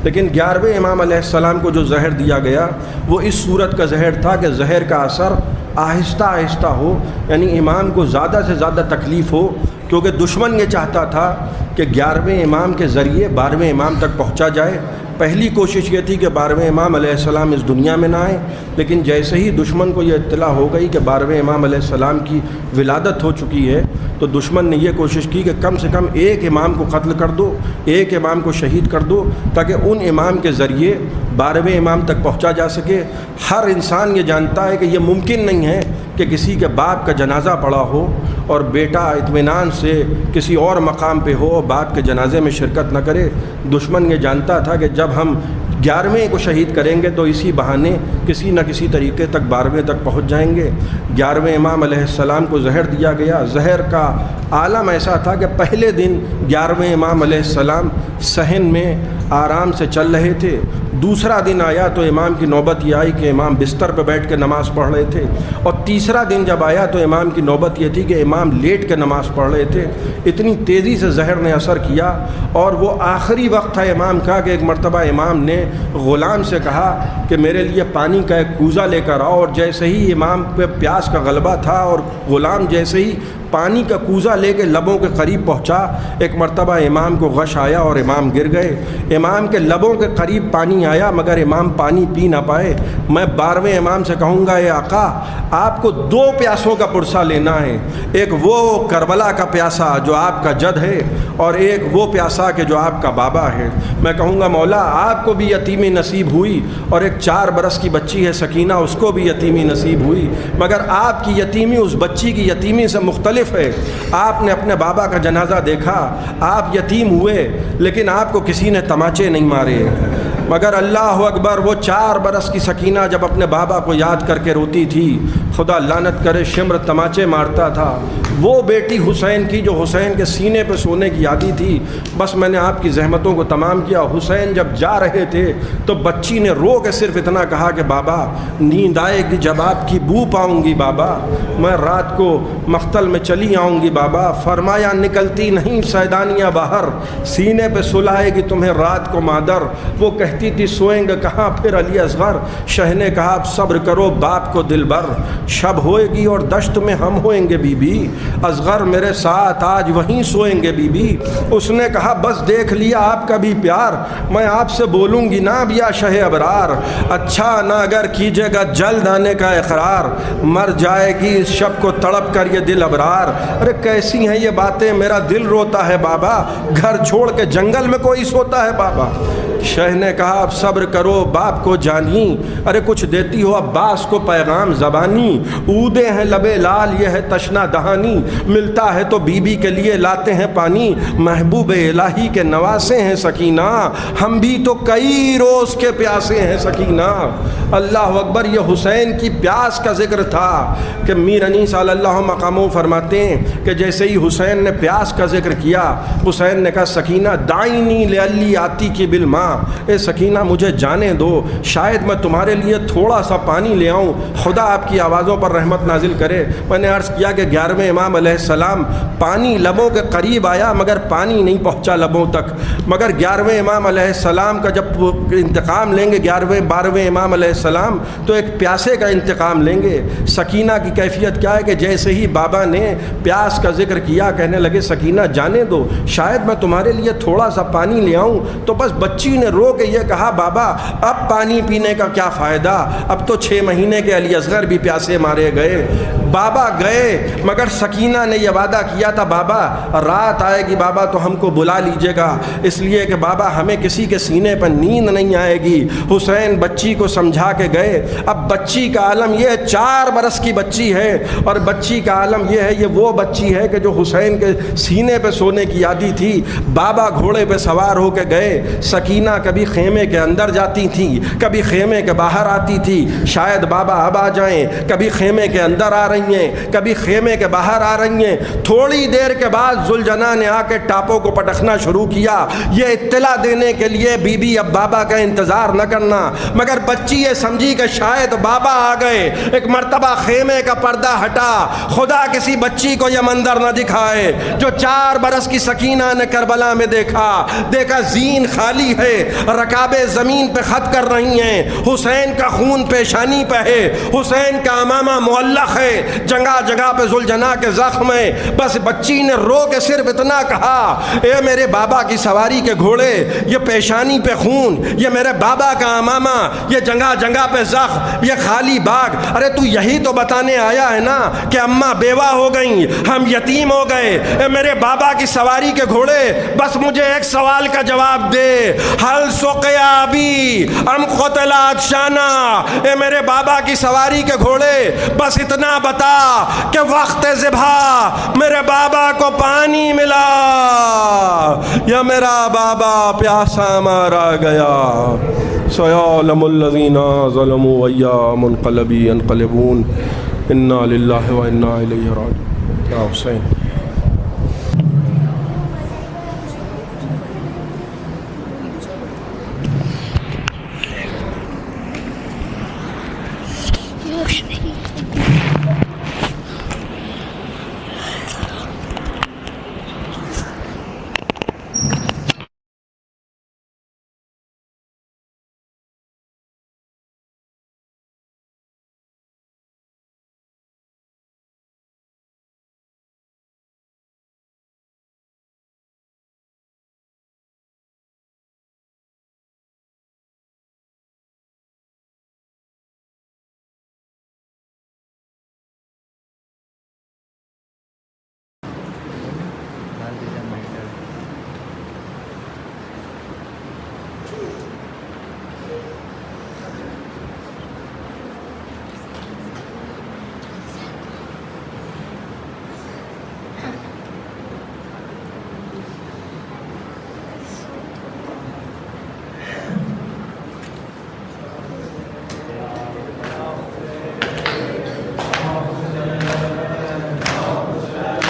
لیکن 11ویں امام علیہ السلام کو جو زہر دیا گیا وہ اس صورت کا زہر تھا کہ زہر کا اثر آہستہ آہستہ ہو، یعنی امام کو زیادہ سے زیادہ تکلیف ہو، کیونکہ دشمن یہ چاہتا تھا کہ 11ویں امام کے ذریعے 12ویں امام تک پہنچا جائے۔ پہلی کوشش یہ تھی کہ 12ویں امام علیہ السلام اس دنیا میں نہ آئیں، لیکن جیسے ہی دشمن کو یہ اطلاع ہو گئی کہ 12ویں امام علیہ السلام کی ولادت ہو چکی ہے تو دشمن نے یہ کوشش کی کہ کم سے کم ایک امام کو قتل کر دو، ایک امام کو شہید کر دو، تاکہ ان امام کے ذریعے 12ویں امام تک پہنچا جا سکے۔ ہر انسان یہ جانتا ہے کہ یہ ممکن نہیں ہے کہ کسی کے باپ کا جنازہ پڑا ہو اور بیٹا اطمینان سے کسی اور مقام پہ ہو اور باپ کے جنازے میں شرکت نہ کرے۔ دشمن یہ جانتا تھا کہ جب ہم 11ویں کو شہید کریں گے تو اسی بہانے کسی نہ کسی طریقے تک 12ویں تک پہنچ جائیں گے۔ 11ویں امام علیہ السلام کو زہر دیا گیا۔ زہر کا عالم ایسا تھا کہ پہلے دن 11ویں امام علیہ السلام صحن میں آرام سے چل رہے تھے، دوسرا دن آیا تو امام کی نوبت یہ آئی کہ امام بستر پہ بیٹھ کے نماز پڑھ رہے تھے، اور تیسرا دن جب آیا تو امام کی نوبت یہ تھی کہ امام لیٹ کے نماز پڑھ رہے تھے۔ اتنی تیزی سے زہر نے اثر کیا، اور وہ آخری وقت تھا امام کا کہ ایک مرتبہ امام نے غلام سے کہا کہ میرے لیے پانی کا ایک کوزہ لے کر آؤ، اور جیسے ہی امام پہ پیاس کا غلبہ تھا اور غلام جیسے ہی پانی کا کوزہ لے کے لبوں کے قریب پہنچا، ایک مرتبہ امام کو غش آیا اور امام گر گئے۔ امام کے لبوں کے قریب پانی آیا مگر امام پانی پی نہ پائے۔ میں 12ویں امام سے کہوں گا اے آقا، آپ کو 2 پیاسوں کا پرسہ لینا ہے، ایک وہ کربلا کا پیاسا جو آپ کا جد ہے، اور ایک وہ پیاسا کہ جو آپ کا بابا ہے۔ میں کہوں گا مولا آپ کو بھی یتیمی نصیب ہوئی، اور ایک 4 برس کی بچی ہے سکینہ، اس کو بھی یتیمی نصیب ہوئی، مگر آپ کی یتیمی اس بچی کی یتیمی سے مختلف ہے۔ آپ نے اپنے بابا کا جنازہ دیکھا، آپ یتیم ہوئے، لیکن آپ کو کسی نے تماچے نہیں مارے، مگر اللہ اکبر، وہ 4 برس کی سکینہ جب اپنے بابا کو یاد کر کے روتی تھی، خدا لعنت کرے شمر تماچے مارتا تھا، وہ بیٹی حسین کی جو حسین کے سینے پہ سونے کی یادی تھی۔ بس میں نے آپ کی زحمتوں کو تمام کیا۔ حسین جب جا رہے تھے تو بچی نے رو کے صرف اتنا کہا کہ بابا نیند آئے گی جب آپ کی بو پاؤں گی بابا، میں رات کو مقتل میں چلی آؤں گی بابا۔ فرمایا نکلتی نہیں سیدانیاں باہر، سینے پہ سلائے گی تمہیں رات کو مادر۔ وہ کہتی تھی سوئیں گے کہاں پھر علی اصغر، شہ نے کہا اب صبر کرو باپ کو دل بر، شب ہوئے گی اور دشت میں ہم ہوئیں گے بی بی، اصغر میرے ساتھ آج وہیں سوئیں گے بی بی۔ اس نے کہا بس دیکھ لیا آپ کا بھی پیار، میں آپ سے بولوں گی نا اب یا شہ ابرار، اچھا نہ اگر کیجے گا جلد آنے کا اقرار، مر جائے گی اس شب کو تڑپ کر یہ دل ابرار۔ ارے کیسی ہیں یہ باتیں، میرا دل روتا ہے بابا، گھر چھوڑ کے جنگل میں کوئی سوتا ہے بابا۔ شہ نے کہا اب صبر کرو باپ کو جانی، ارے کچھ دیتی ہو عباس کو پیغام زبانی، اودے ہیں لبے لال یہ ہے تشنا دہانی، ملتا ہے تو بی بی کے لیے لاتے ہیں پانی، محبوب الہی کے نواسے ہیں سکینہ، ہم بھی تو کئی روز کے پیاسے ہیں سکینہ۔ اللہ اکبر، یہ حسین کی پیاس کا ذکر تھا کہ میر انیس صلی اللہ مقاموں فرماتے ہیں کہ جیسے ہی حسین نے پیاس کا ذکر کیا، حسین نے کہا سکینہ دائنی لعلی آتی کی بالماء، اے سکینہ مجھے جانے دو، شاید میں تمہارے لیے تھوڑا سا پانی لے آؤں، خدا آپ کی آوازوں پر رحمت نازل کرے۔ میں نے عرض کیا کہ 11ویں امام علیہ السلام پانی لبوں کے قریب آیا مگر پانی نہیں پہنچا لبوں تک، مگر 11ویں امام علیہ السلام کا جب انتقام لیں گے 11ویں 12ویں امام علیہ السلام تو ایک پیاسے کا انتقام لیں گے۔ سکینہ کی کیفیت کیا ہے کہ جیسے ہی بابا نے پیاس کا ذکر کیا کہنے لگے سکینہ جانے دو، شاید میں تمہارے لیے تھوڑا سا پانی لے آؤں، تو بس بچی نے رو کے یہ کہا بابا اب پانی پینے کا کیا فائدہ، اب تو 6 مہینے کے علی اصغر بھی پیاسے مارے گئے۔ بابا گئے مگر سکینہ نے یہ وعدہ کیا تھا بابا رات آئے گی بابا تو ہم کو بلا لیجیے گا، اس لیے کہ بابا ہمیں کسی کے سینے پر نیند نہیں آئے گی۔ حسین بچی کو سمجھا کے گئے۔ اب بچی کا عالم یہ 4 برس کی بچی ہے، اور بچی کا عالم یہ ہے، یہ وہ بچی ہے کہ جو حسین کے سینے پہ سونے کی یادی تھی۔ بابا گھوڑے پہ سوار ہو کے گئے، سکینہ کبھی خیمے کے اندر جاتی تھی، کبھی خیمے کے باہر آتی تھی، شاید بابا اب آ جائیں، کبھی خیمے کے اندر آ رہی ہیں، کبھی خیمے کے باہر آ رہی ہیں۔ تھوڑی دیر کے بعد ذوالجناح نے آ کے ٹاپوں کو پٹکنا شروع کیا، یہ اطلاع دینے کے لیے بی بی اب بابا کا انتظار نہ کرنا، مگر بچی یہ سمجھی کہ شاید بابا آ گئے۔ ایک مرتبہ خیمے کا پردہ ہٹا، خدا کسی بچی کو یہ منظر نہ دکھائے جو 4 برس کی سکینہ نے کربلا میں دیکھا زین خالی ہے، رکابیں زمین پہ خط کر رہی ہیں، حسین کا خون پیشانی پہ ہے، حسین کا امامہ معلق ہے، جگہ جگہ پہ ذوالجناح کے زخم ہیں۔ بس بچی نے رو کے صرف اتنا کہا اے میرے بابا کی سواری کے گھوڑے، یہ پیشانی پہ خون، یہ میرے بابا کا امامہ، یہ جگہ جگہ پہ زخم، یہ خالی باغ، ارے تو یہی تو بتانے آیا ہے نا کہ اماں بیوہ ہو گئیں، ہم یتیم ہو گئے، اے میرے بابا کی سواری کے گھوڑے بس مجھے ایک سوال کا جواب دے، حل سقیا ابی ام قتل عطشانا، اے میرے بابا کی سواری کے گھوڑے بس اتنا بتا کہ وقت ذبح میرے بابا کو پانی ملا یا میرا بابا پیاسا مارا گیا۔ سیعلم الذین ظلموا ایام منقلبی ينقلبون، انا للہ و انا الیہ راجعون۔ یا حسین